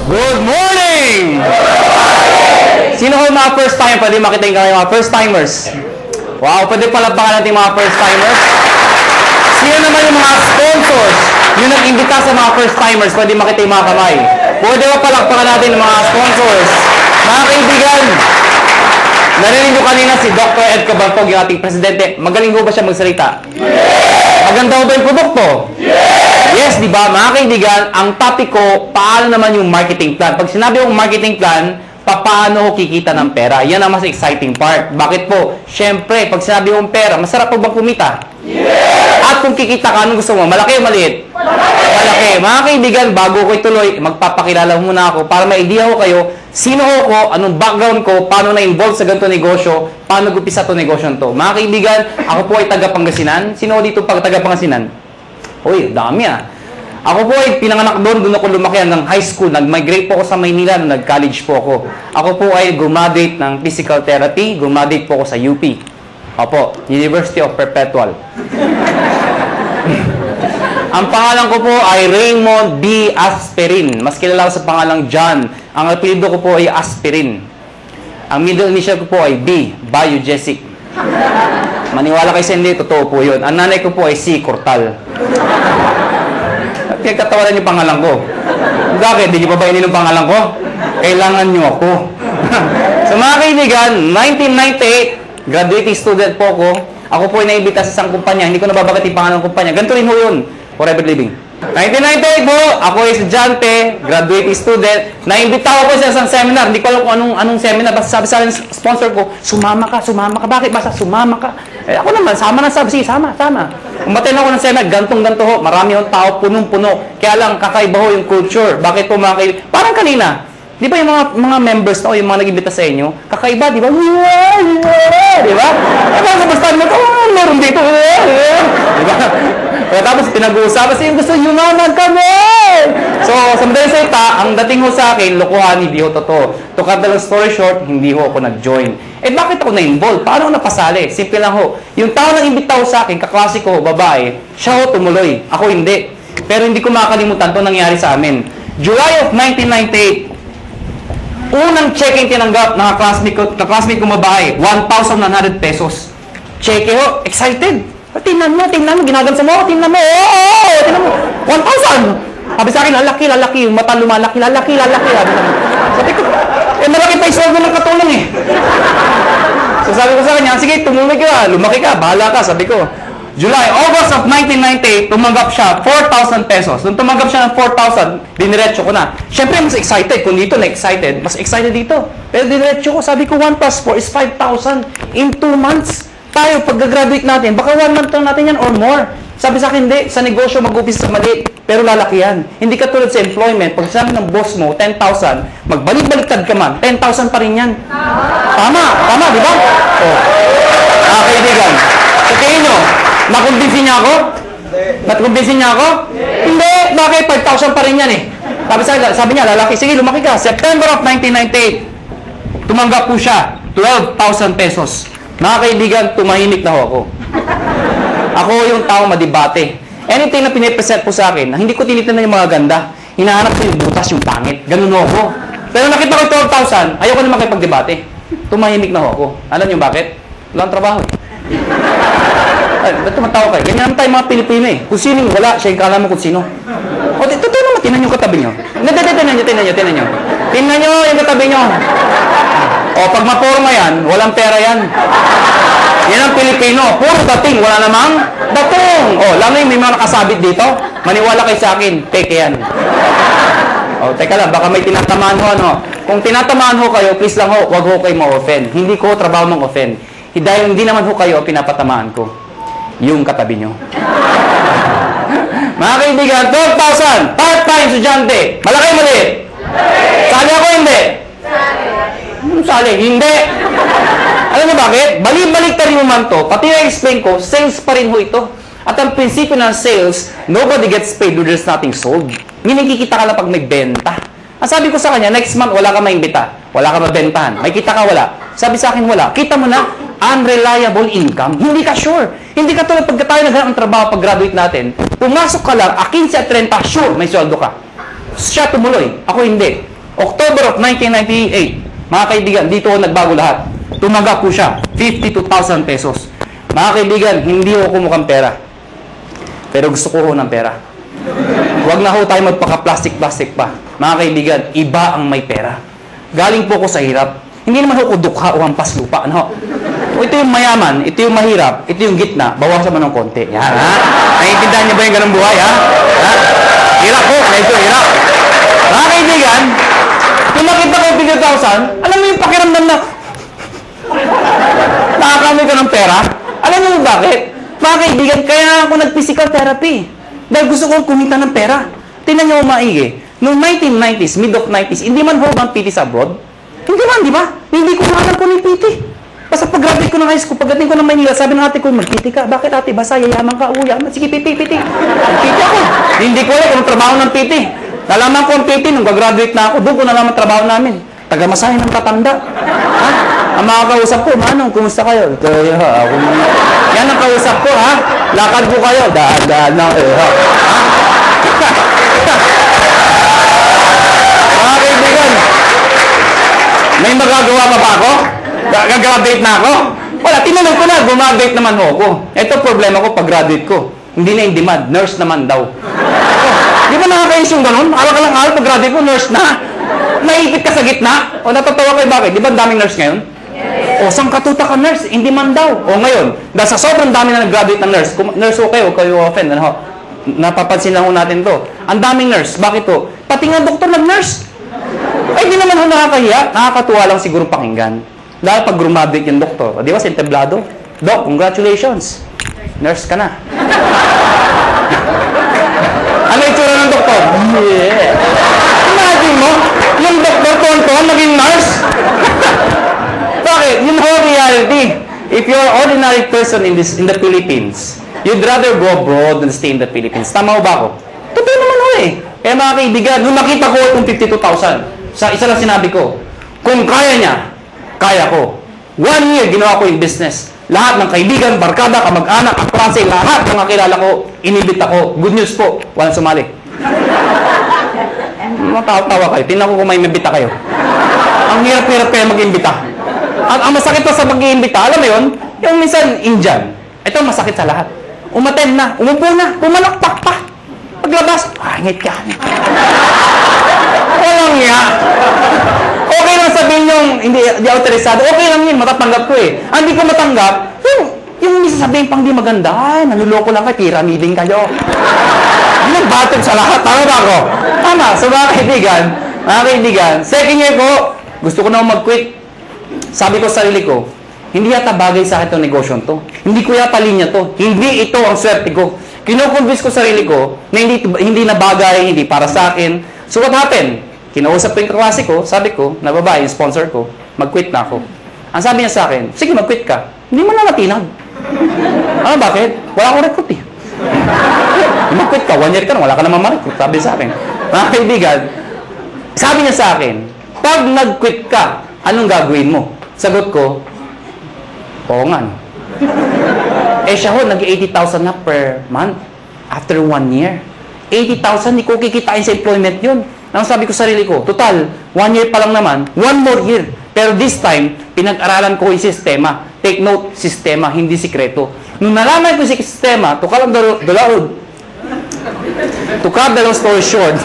Good morning! Sino ho mga first time? Pwede makita yung kami mga first timers. Wow, pwede palagpakan natin mga first timers. Sino naman yung mga sponsors? Yung nag-imbita sa mga first timers, pwede makita yung mga kamay. Pwede ba palagpakan natin yung mga sponsors? Mga kaibigan, narinig nyo kanina si Dr. Ed Cabantog, yung ating presidente. Magaling ho ba siya magsalita? Maganda ho ba yung produkto? Yes, di ba? Mga kaibigan, ang topic ko, paano naman yung marketing plan? Pag sinabi kong marketing plan, paano ko kikita ng pera? Yan ang mas exciting part. Bakit po? Siyempre, pag sinabi kong pera, masarap po bang kumita? Yes! At kung kikita ka, anong gusto mo? Malaki o maliit? Malaki. Mga kaibigan, bago ko ituloy, magpapakilala muna ako para may idea ko kayo, sino ko, anong background ko, paano na-involve sa ganito negosyo, paano gupisa ito negosyo to. Mga kaibigan, ako po ay taga Pangasinan. Sino dito pag taga Pangasinan? Uy, dami ah. Ako po ay pinanganak doon ako lumaki ng high school. Nag-migrate po ako sa Maynila nung nag-college po ako. Ako po ay graduate ng physical therapy. Graduate po ako sa UP. Opo, University of Perpetual. Ang pangalan ko po ay Raymond B. Asperin. Mas kilala ko sa pangalang John. Ang apelyido ko po ay Asperin. Ang middle initial ko po ay B. Biogesic. Maniwala kayo sa hindi, totoo po yun. Ang nanay ko po ay C. Cortal. At kagkatawanan yung pangalan ko. Bakit? Hindi niyo pa ba inin ang pangalan ko? Kailangan niyo ako. So mga kaibigan, 1998, graduating student po ako. Ako po ay naibita sa isang kumpanya. Hindi ko nababagat yung pangalan ng kumpanya. Ganito rin ho yun. Forever Living. 1998 po, ako ay estudyante, graduating student. Naimbita ko sa isang seminar. Hindi ko alam kung anong seminar. Basta sabi sa akin, sponsor ko, sumama ka. Bakit? Basta sumama ka. Eh, ako naman, sama na sabi. Sige, sama. Umaten ako ng seminar, gantong-ganto ho. Marami yung tao, punong-puno. Kaya lang, kakaiba ho yung culture. Bakit po mga kaibigan? Parang kanina. Di ba yung mga members na o yung mga nag-imbita sa inyo? Kakaiba, di ba? Di ba? Basta mo ito, meron dito. Di ba? Pero tapos pinag-uusapan sa gusto nyo naman kami! So, sa madaling salita, ang dating ho sa akin, lokohan, hindi ho totoo. To cut the long story short, hindi ho ako nag-join. Eh, bakit ako na-involve? Paano ako napasali? Simple lang ho. Yung tao na imbita ho sa akin, kaklase ko, babae, siya ho tumuloy. Ako hindi. Pero hindi ko makakalimutan ito nangyari sa amin. July of 1998, unang check-in tinanggap ng classmate ko babae, 1,100 pesos. Check ho, excited. Tingnan mo, ginagansa mo, tingnan mo, 1,000! Sabi sa akin, lalaki, yung mata lumalaki, lalaki. Sabi ko, malaki pa yung sweldo ng katulong eh. So sabi ko sa kanya, sige, tumumig ka, lumaki ka, bahala ka, sabi ko. August of 1998, tumanggap siya 4,000 pesos. Nung tumanggap siya ng 4,000, diniretso ko na. Siyempre, mas excited. Kung dito na-excited, mas excited dito. Pero diniretso ko, sabi ko, 1 plus 4 is 5,000 in 2 months. Tayo, pag-graduate natin, baka 1 month lang natin yan or more. Sabi sa akin, hindi. Sa negosyo, mag-upisa sa maliit, pero lalaki yan. Hindi ka tulad sa employment. Pag sabi ng boss mo, 10,000, magbalik-baliktad ka man, 10,000 pa rin yan. Tama, di ba? O. Kaibigan, sa tingin nyo, nakumbinsin niya ako? Nakumbinsin niya ako? Hindi. Bakit? 5,000 pa rin yan eh. Sabi niya, lalaki, sige, lumaki ka. September of 1998, tumanggap po siya, 12,000 pesos. Mga kaibigan, tumahimik na ho ako. Ako yung tao madibate. Anything na pinipresent po sa akin, hindi ko tinitingnan yung mga ganda. Hinahanap ko yung butas, yung pangit. Ganun ho ako. Pero nakita ko 12,000, ayoko na makipagdebate. Tumahimik na ho ako. Alam niyo bakit? Walang trabaho eh. Ay, ba't tumatawa kayo? Ganyan naman tayo mga Pilipino eh. Kung sino wala, siya yung kala mo kung sino. O, totoo naman, tinan yung katabi nyo. Tinan nyo. Tinan nyo yung katabi nyo. O, pag maporma yan, walang pera yan. Yan ang Pilipino. Puro dating, wala namang datong. O, lalo yung may mga nakasabit dito. Maniwala kayo sa akin, teke yan. O, teka lang, baka may tinatamaan ho, ano. Kung tinatamaan ho kayo, please lang ho, wag ho kayo ma-offend. Hindi ko trabaho mang-offend. Dahil hindi naman ho kayo pinapatamaan ko. Yung katabi nyo. Mga kaibigan, 12,000, part-time estudyante. Malaki, maliit? Sali ako, hindi? Sali, hindi. Alam mo bakit? Balik-balik mo man to. Pati na-explain ko, sales pa rin ho ito. At ang prinsipyo ng sales, nobody gets paid when there's nothing sold. Meaning, kikita ka lang pag may benta. Ang sabi ko sa kanya, next month, wala ka maimbita. Wala ka mabentahan. May kita ka, wala. Sabi sa akin, wala. Kita mo na, unreliable income. Hindi ka sure. Hindi ka tulad pagka tayo naghanap ng trabaho pag graduate natin. Pumasok ka lang, 15 at 30, sure, may sweldo ka. Siya tumuloy. Ako hindi. October of 1998, mga kaibigan, dito ako nagbago lahat. Tumaga po siya, 52,000 pesos. Mga kaibigan, hindi ako kumukhang pera. Pero gusto ko ng pera. Huwag na ho tayo magpaka-plastic-plastic pa. Mga kaibigan, iba ang may pera. Galing po ko sa hirap. Hindi naman ako dukha o hampas lupa. Ano? O ito yung mayaman, ito yung mahirap, ito yung gitna, bawasan mo ng konti. Yan, ha? Naiintindihan niyo ba yung ganang buhay, ha? Ha? Hirap po, medyo hirap. Mga kaibigan, kung nakita ko yung 50,000, alam mo yung pakiramdam na nakakamay ka ng pera? Alam mo bakit? Mga kaibigan, kaya ako nag-physical therapy. Dahil gusto kong kumita ng pera. Tingnan niyo maigi. Noong 1990s, mid of 90s, hindi man ho bang PT sa abroad? Hindi man, di ba? Hindi ko alam ko ng PT. Basta pag-graduate ko ng high school, pagdating ko ng Manila, sabi ng ate ko, mag-PT ka. Bakit ate? Basta yayaman ka, yaman. Sige, PT. PT ako. Hindi ko alam kung trabaho ng PT. Nalaman ko ang PT nung gagraduate na ako. Doon ko nalaman trabaho namin. Taga-masahe ng tatanda. Ha? Ang mga kausap ko, Manong, kumusta kayo? Yan ang kausap ko, ha? Lakad po kayo. Daan na, ha? Mga kaibigan, may magagawa pa ba ako? Gagraduate na ako? Wala, tinanong ko na, gumagraduate naman ho ako. Ito problema ko pag-graduate ko. Hindi na in demand, nurse naman daw. Di ba nakakayos yung ganun? Akala ka lang, pag-graduate ko, nurse na. Naipit ka sa gitna? O natatawa kayo, bakit? Di ba ang daming nurse ngayon? O saan katuta ka nurse? In demand daw. O ngayon, dahil sa sobrang dami na nag-graduate ng nurse, nurse okay, o kayo offend, ano? Napapansin lang ho natin to. Ang daming nurse, bakit to? Pati nga doktor nag-nurse. Ay, di naman ho nakakahiya. Nakakatuwa lang siguro pakinggan. Dahil pag grumaduate yung doktor, di ba, sentablado? Doc, congratulations. Nurse ka na. Ano itsura ng doktor? Yeah. Imagine mo, yung doktor tonton naging nurse. Bakit? Yun ho reality. If you're an ordinary person in the Philippines, you'd rather go abroad than stay in the Philippines. Tama ho ba ako? Totoo naman ho eh. Kaya mga kaibigan, nung nakita ko itong 52,000, sa isa lang sinabi ko, kung kaya niya, kaya ko. 1 year, ginawa ko yung business. Lahat ng kaibigan, barkada, kamag-anak, kaklase, lahat ng kakilala ko, inibit ako. Good news po, walang sumali. Matawa kayo. Tingnan ko kung may mabita kayo. Ang hirap-hirap kayo mag-imbita. Ang masakit pa sa mag-iimbita, alam mo yun? Yung minsan, Indian. Ito masakit sa lahat. Umaten na, umupo na, pumalakpak pa. Paglabas, hangit ka. Walang niya. Okay lang sabihin yung hindi autorisado. Okay lang yun, matatanggap ko eh. Ang hindi ko matanggap, yung sasabihin pang di maganda, ay, naluloko lang kayo, piramiding kayo. Yung batog sa lahat, tama ba ako? Tama, so mga kaibigan, second year ko, gusto ko na mag-quit. Sabi ko sa sarili ko, hindi yata bagay sa akin itong negosyo to. Hindi ko yata linya to. Hindi ito ang swerte ko. Kino-convince ko sarili ko na hindi na bagay, hindi para sa akin. So what happened? Kinausap ko yung kaklase ko, sabi ko, na babae, yung sponsor ko, mag-quit na ako. Ang sabi niya sa akin, sige, mag-quit ka. Hindi mo na natinag. Ano, bakit? Wala akong recruit eh. Mag-quit ka, 1 year ka na, wala ka naman ma-recruit. Sabi sa akin. Mga kaibigan, sabi niya sa akin, pag nag-quit ka, anong gagawin mo? Sagot ko, oo nga. Eh siya ho, nag-80,000 na per month after 1 year. 80,000, hindi ko kikitain sa employment yun. Ang sabi ko sa sarili ko, total, 1 year pa lang naman, 1 more year. Pero this time, pinag-aralan ko yung sistema. Take note, sistema, hindi sikreto. Nung nalaman ko yung sistema, to cut the long story short,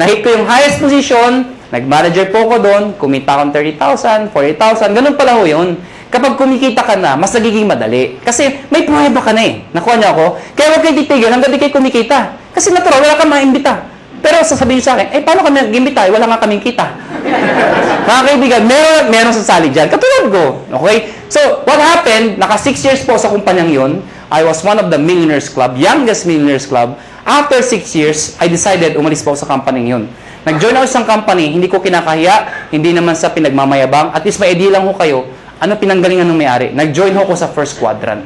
nahit ko yung highest position, nag-manager po ko doon, kumita akong 30,000, 40,000, ganun pala ho yun. Kapag kumikita ka na, mas nagiging madali. Kasi may pruweba ka na eh. Nakuha niyo ako? Kaya huwag kayo titigil hanggang di kayo kumikita. Kasi natural, wala kang maimbita. Pero sasabihin niyo sa akin, paano kami nag-imbita? Wala nga kaming kita. Mga kaibigan, meron sasali dyan. Katulad ko. Okay? So, what happened? Naka 6 years po sa kumpanyang yun. I was one of the Millionaires Club, youngest Millionaires Club. After 6 years, I decided umalis po sa company yun. Nag-join ako sa isang company, hindi ko kinakahiya, hindi naman sa pinagmamayabang. At least may idea lang ko kayo, ano pinanggalingan ng may-ari? Nag-join ho ko sa first quadrant.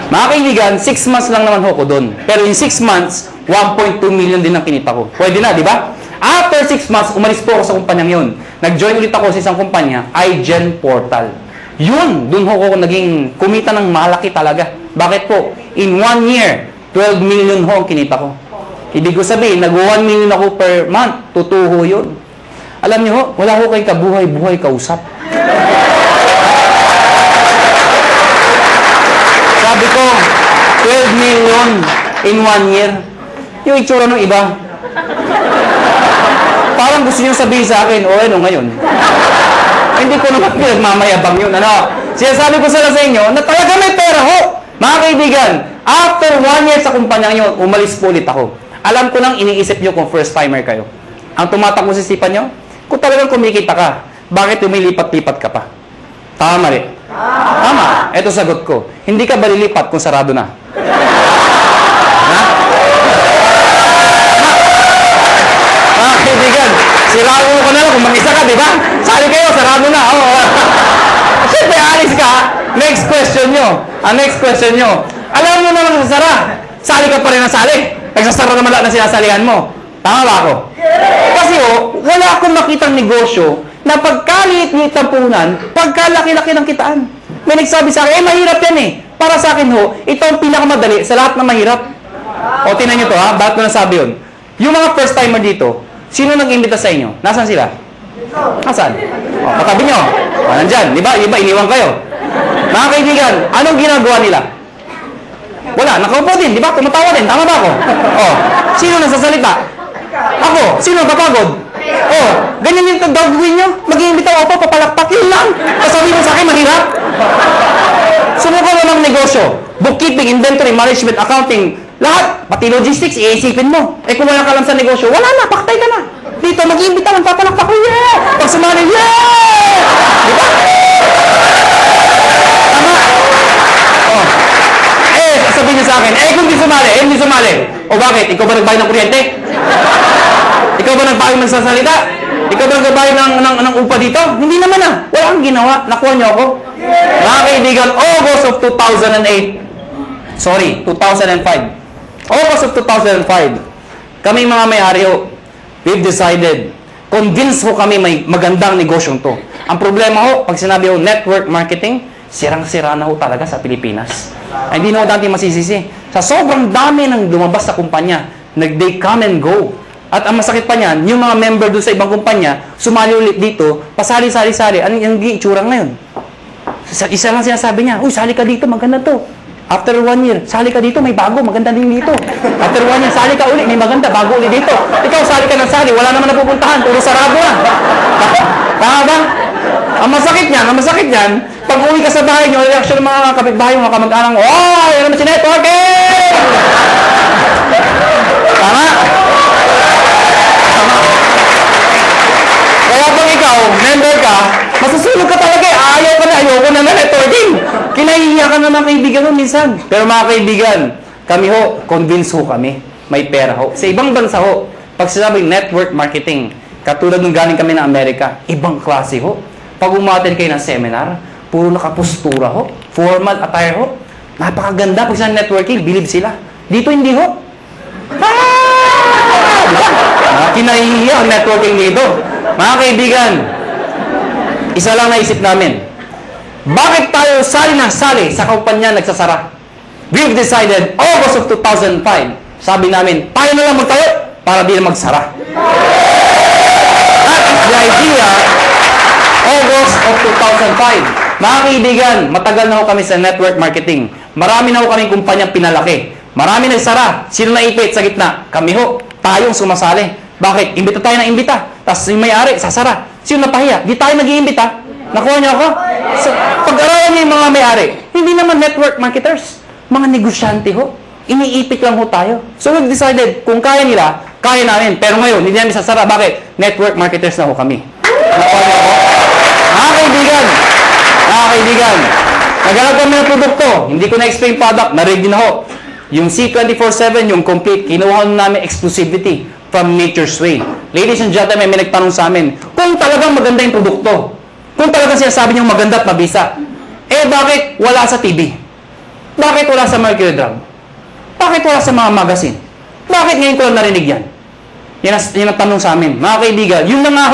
Mga kaibigan, 6 months lang naman ho ko doon. Pero in 6 months, 1.2 million din ang kinita ko. Pwede na, di ba? After 6 months, umalis po ako sa kumpanyang yun. Nag-join ulit ako sa isang kumpanya, iGen Portal. Yun, doon ho ko naging kumita ng malaki talaga. Bakit po? In 1 year, 12 million ho ang kinita ko. Ibig ko sabihin, nag-1 million ako per month. Tutuho yun. Alam niyo ho, wala ho kayong kabuhay-buhay kausap. Sabi ko, 12 million in 1 year. Yung itsura ng iba. Parang gusto niyo sabihin sa akin, ano ngayon? Hindi ko naman pinagmamayabang yun. Sinasabi ko sa inyo na talaga may pera ho. Mga kaibigan, after 1 year sa kumpanya nyo, umalis po ulit ako. Alam ko nang iniisip nyo kung first timer kayo. Ang tumatakbo sa isipan nyo, kung talagang kumikita ka, bakit lumilipat-lipat ka pa? Tama, mali? Tama. Ito sagot ko. Hindi ka ba lilipat kung sarado na? Ha? Mga kaibigan, sirado ko na lang kung mag-isa ka, di ba? Sali kayo, sarado na. Siyempre, alis ka. Next question nyo. Next question nyo. Alam mo naman sasara. Sali ka pa rin ng sali. Nagsasara naman lahat ng sinasalihan mo. Tama ba ako? Kasi wala akong makitang negosyo na pagkaliit-liit ng puhunan, pagkalaki-laki ng kitaan. May nagsabi sa akin, mahirap yan eh. Para sa akin ito ang pinakamadali sa lahat ng mahirap. Tinan nyo to ha, bakit ko nasabi yun? Yung mga first timer dito, sino nag-imbita sa inyo? Nasaan sila? Nasaan? Katabi nyo. Nandyan. Di ba? Iniwan kayo. Mga kaibigan, anong ginagawa nila? Wala, nakaupo din, di ba? Tumatawa din, tama ba ako? Sino nasasalita? Ako. Sino kapagod? Ganyan yung gagawin nyo? Mag-iimbita ako, papalakpak, yun lang. Kasabi mo sa akin, mahirap. Sumuko mo ng negosyo. Bookkeeping, inventory, management, accounting, lahat. Pati logistics, iisipin mo. Kung wala ka lang sa negosyo, wala na, paktay ka na. Dito, mag-iimbita lang, papalakpak, yeah! Pag sumali, yeah! Di ba? Sasabihin niya sa akin, kung di sumali. O bakit? Ikaw ba nagbayad ng kuryente? Ikaw ba nagbayad ng sasalita? Ikaw ba nagbayad ng upa dito? Hindi naman Wala kang ginawa. Nakuha niyo ako. Mga kaibigan, August of 2008. Sorry, 2005. August of 2005. Kami mga may-ari we've decided, convince kami may magandang negosyong to. Ang problema pag sinabi network marketing, sirang-sira na talaga sa Pilipinas. Hindi na dati masisisi. Sa sobrang dami ng lumabas sa kumpanya, they come and go. At ang masakit pa niyan, yung mga member doon sa ibang kumpanya, sumali ulit dito, pasali-sali-sali. Anong itsura ngayon? Isa lang sinasabi niya, sali ka dito, maganda to. After 1 year, sali ka dito, may bago, maganda din dito. After 1 year, sali ka ulit, may maganda, bago ulit dito. Ikaw, sali ka ng sali, wala naman napupuntahan, puro sarado na. Tama ba? Ang masakit niyan, pag uwi ka sa bahay nyo, reaction ng mga kapitbahay, mga kamag-anang, yan naman si networking! Tama? Kaya pag ikaw, member ka, masusulog ka talaga ayoko na networking. Kinahihiya ka na mga kaibigan mo minsan. Pero mga kaibigan, kami convince kami. May pera Sa ibang bansa pag sinabing network marketing, katulad nung galing kami ng Amerika, ibang klase Pag umattend kayo ng seminar, puro nakapustura formal attire napakaganda. Pag sa networking, believe sila. Dito hindi diba? Kinahihiya ang networking dito. Mga kaibigan, isa lang naisip namin. Bakit tayo sali na sali sa kumpanya nagsasara? We've decided, August of 2005, sabi namin, tayo na lang magtayo para di na magsara. At the idea, August of 2005. Mga kaibigan, matagal na kami sa network marketing. Marami na kaming kumpanyang pinalaki. Marami nagsara. Sino naipit sa gitna? Kami tayong sumasali. Bakit? Imbita tayo ng imbita. Tapos yung may-ari, sasara. Sino napahiya? Di tayo nag-iimbita. Nakuha niyo ako? So, pag-aralan niyo yung mga may-ari, hindi naman network marketers. Mga negosyante Iniipit lang tayo. So, we've decided, kung kaya nila, kaya namin. Pero ngayon, hindi namin sasara. Bakit? Network marketers na kami. Nakuha niyo ako? Mga kaibigan, naghanap kami ng produkto. Hindi ko na-explain product. Na-ready na Yung C24/7, yung complete, kinuha namin exclusivity from Nature's Way. Ladies and gentlemen, may nagtanong sa amin, kung talagang maganda yung produkto, kung talagang sinasabi niyong maganda at mabisa, bakit wala sa TV? Bakit wala sa Mercury Drug? Bakit wala sa mga magazine? Bakit ngayon ko lang narinig yan? Yan ang tanong sa amin. Mga kaibigan, yun na nga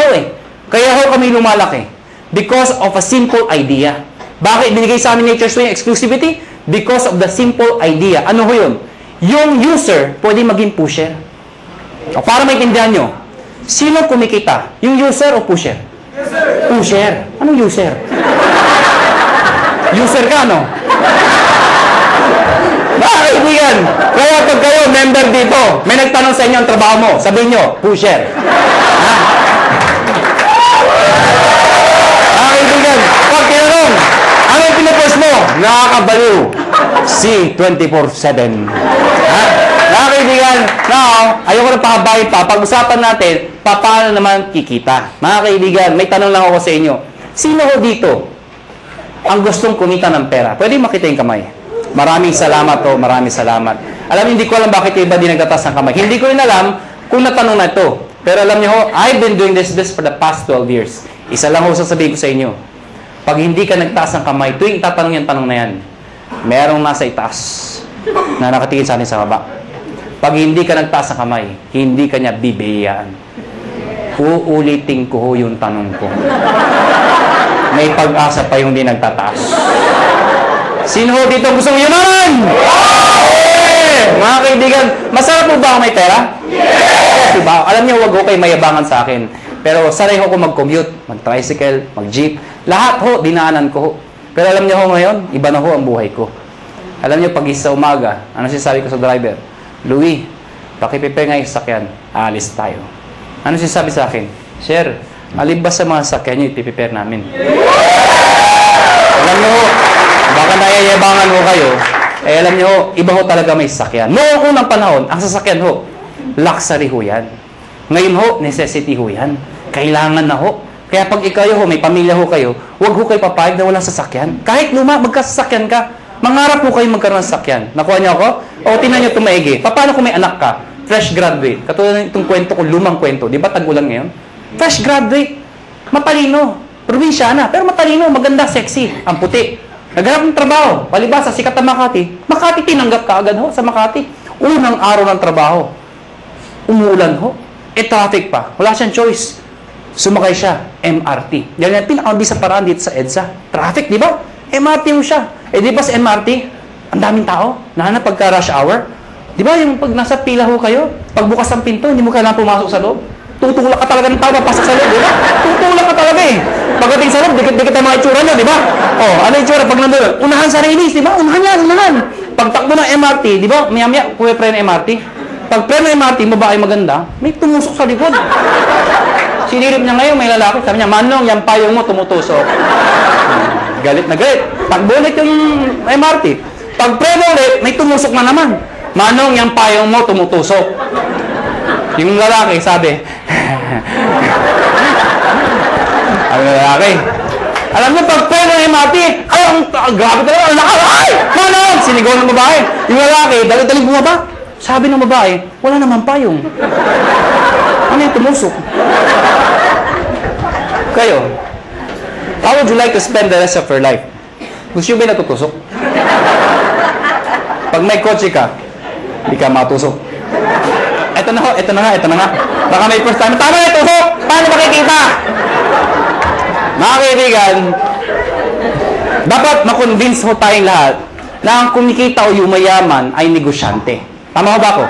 Kaya kami lumalaki. Because of a simple idea. Bakit binigay sa amin Nature's Way exclusivity? Because of the simple idea. Ano yun? Yung user, pwede maging pusher. O para maintindihan nyo, sino kumikita? Yung user o pusher? Pusher. Anong user? User ka, no? Kaibigan, kaya pag kayo member dito, may nagtanong sa inyo ang trabaho mo, sabihin nyo, pusher. Ha? Kaibigan, pag tinanong, ano yung pinupush mo? Nakakabaliw. Si 24/7. Ha? Kaibigan, now, ayoko na pahabayin pa. Pag-usapan natin, paano naman kikita? Mga kaibigan, may tanong lang ako sa inyo. Sino ho dito ang gustong kumita ng pera? Pwede makita yung kamay. Maraming salamat to, maraming salamat. Alam, hindi ko alam bakit yung iba di nagtatas ng kamay. Hindi ko rin alam kung natanong na ito. Pero alam niyo ho, I've been doing this for the past 12 years. Isa lang ho sasabihin ko sa inyo. Pag hindi ka nagtaas ng kamay, tuwing tatanong yung tanong na yan, merong nasa itaas na nakatingin sa atin sa baba. Pag hindi ka nagtaas ng kamay, hindi ka niya bibiyayaan. Uulitin ko ho yung tanong ko. May pag-asa pa yung di nagtataas. Sino ho dito gusto yumaman? Yeah! Mga kaibigan, masarap po ba ako may pera? Yes! Diba? Alam niyo, wag ho kayo mayabangan sa akin. Pero saray ho ko mag-commute, mag-tricycle, mag-jeep. Lahat ho, dinaanan ko ho. Pero alam niyo ho ngayon, iba na ho ang buhay ko. Alam niyo, pag isa umaga, ano sinasabi ko sa driver? Louie, pakiprepare nga yung sakyan. Aalis tayo. Ano sinasabi sa akin? Sir, alibas sa mga sakyan niyo, ipiprepare namin. Alam niyo ho, baka nayayabangan ho kayo, eh alam niyo ho, iba ho talaga may sasakyan. Noong unang panahon, ang sasakyan ho, luxury ho yan. Ngayon ho, necessity ho yan. Kailangan na ho. Kaya pag ikayo ho, may pamilya ho kayo, huwag ho kayo papayag na walang sasakyan. Kahit luma, magkasasakyan ka, mangarap ho kayo magkaroon ng sasakyan. Nakuha niyo ako? O, tingnan niyo ito maigi. Paano kung may anak ka? Fresh graduate. Katulad ng itong kwento ko, lumang kwento. Di ba tag-ulan ngayon? Fresh graduate. Matalino. Probinsyana. Pero matalino, maganda, sexy. Ang puti. Naghanap ng trabaho. Palibasa, sikat na Makati. Makati, tinanggap ka agad ho sa Makati. Unang araw ng trabaho. Umuulan ho. Traffic pa. Wala siyang choice. Sumakay siya. MRT. Yan yung pinakamabisa paraan dito sa EDSA. Traffic, di ba? MRT mo siya. Eh, di ba sa MRT, ang daming tao. Lalo na pagka rush hour. Di ba, yung pag nasa pila ho kayo, pagbukas ng pinto, hindi mo kailangan pumasok sa loob. Tutulak ka talaga ng tao, pasok sa loob, di ba? Tutulak ka talaga eh. Pagdating sa loob, dikit-dikit ang mga itsura nyo, di ba? Oh, ano yung itsura? Pag nandun, unahan sa release, di ba? Unahan yan, unahan. Pagtakbo ng MRT, di ba? Maya-maya, kuya pre ng MRT. Pag pre ng MRT, babae maganda, may tumusok sa likod. Sinirip niya ngayon, may lalaki. Sabi niya, Manong, yung payong mo tumutusok. Galit na galit. Pag bulit yung MRT, pag pre ulit, may tumusok na naman. Manong, yung payong mo tumutusok. Yung lalaki, sabi, ang lalaki, alam niyo, pag pre ng MRT, ay, grabe talaga, ang lakas, ay, Manong! Sinigaw ng babae. Yung lalaki, dalit-dalit bumaba. Sabi ng babae, wala naman payong. Ano yung tumusok? Kayo, how would you like to spend the rest of your life? Gusto nyo ba natutusok? Pag may kotse ka, hindi ka matusok. Ito na ho, ito na nga. Baka may first time, tama na tusok! Paano makikita? Mga kaibigan, dapat makonvince ho tayong lahat na ang kumikita o yumayaman ay negosyante. Tama ho ba ako?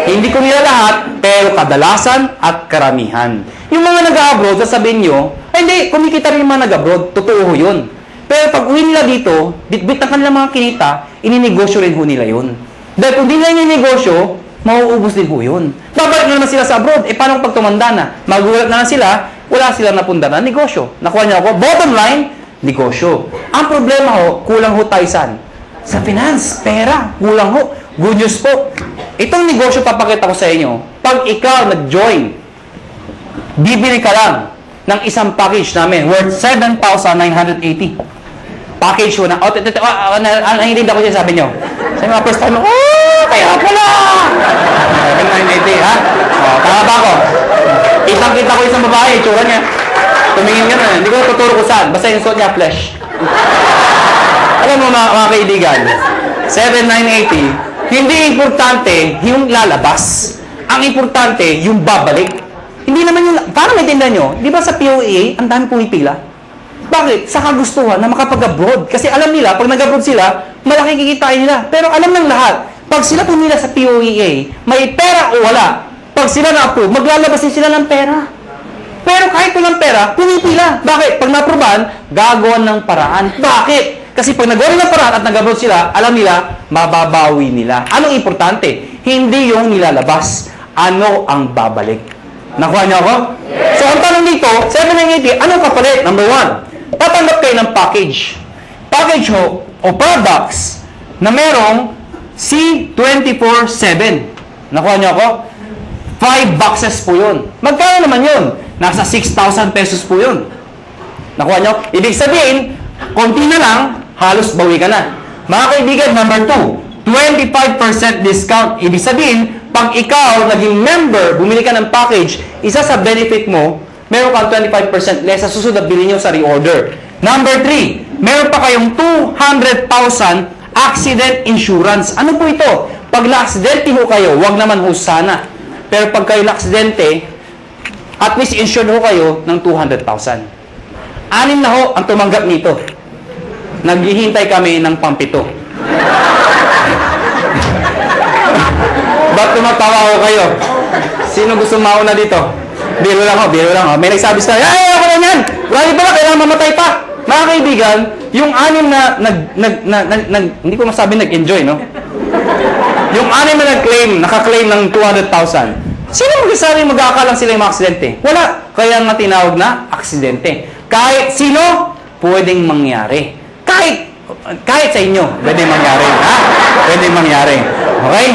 Hindi ko nila lahat, pero kadalasan at karamihan. Yung mga nag-abroad, sasabihin nyo, ay hindi, kumikita rin yung mga nag-abroad. Totoo ho yun. Pero pag uwi nila dito, bit-bit ng kanilang mga kinita, ininegosyo rin ho nila yun. Dahil kung di nila ininegosyo, mauubos din ho yun. Babalik na naman sila sa abroad. Eh, paano pag tumanda na? Magulat na lang sila, wala silang napunda na negosyo. Nakuha niyo ako? Bottom line, negosyo. Ang problema ho, kulang ho tayo saan? Sa finance, pera, kulang ho. Good news po. Itong negosyo papakita ko sa inyo. Pag ikaw nag-join, bibili ka lang ng isang package namin worth 7,980. Package ko na. Nahihinda ko siya sabi nyo. Sa mga first time, kaya pala! 7,980, ha? Tama ba ako? Kitang-kita ko isang babae, tsura niya. Tumingin ka na. Hindi ko tuturo ko saan. Basta yung suot niya, flesh. Alam mo mga kaibigan, 7,980, hindi importante yung lalabas. Ang importante, yung babalik. Hindi naman yung... Para maintindihan nyo, di ba sa POEA, ang dami pumipila? Bakit? Sa kagustuhan na makapag-abroad. Kasi alam nila, pag nag-abroad sila, malaki kikitain nila. Pero alam ng lahat, pag sila pumila sa POEA, may pera o wala, Pag sila na-approve, maglalabas din sila ng pera. Pero kahit walang pera, pinipila. Bakit? Pag na-approvean, gagawan ng paraan. Bakit? Kasi pag nagawa ng paraan at nag-abroad sila, alam nila, mababawi nila. Anong importante? Hindi yung nilalabas. Ano ang babalik? Nakuha niyo ako? Yes. So, ang tanong dito, 780, anong kapalit? Number 1, tatanggap kayo ng package. Package ho, o products na merong C24/7. Nakuha niyo ako? 5 boxes po yun. Magkano naman yun? Nasa 6,000 pesos po yun. Nakuha nyo? Ibig sabihin, konti na lang, halos bawi ka na. Mga kaibigan, number 2, 25% discount. Ibig sabihin, pag ikaw naging member, bumili ka ng package, isa sa benefit mo, meron kang 25% less sa susunod na bilhin nyo sa reorder. Number 3, meron pa kayong 200,000 accident insurance. Ano po ito? Pag na-aksidente ho kayo, wag naman ho sana. Pero pag kayo na-aksidente, at least insured ho kayo ng 200,000. 6 na ho ang tumanggap nito. Naghihintay kami ng pampito. Ba't tumatawa ho kayo? Sino gusto mauna dito? Biro lang ho, biro lang ho. May nagsabi sa ay, ako na yan! Grabe pala, kailangan mamatay pa! Mga kaibigan, yung 6 na hindi ko masabi nag-enjoy, no? Yung 6 na naka-claim ng 200,000. Sino magsasabi mag-aakalang sila yung mga aksidente? Wala. Kaya nga tinawag na aksidente. Kahit sino, pwedeng mangyari. Kahit sa inyo, pwedeng mangyari. Ha? Pwedeng mangyari. Okay?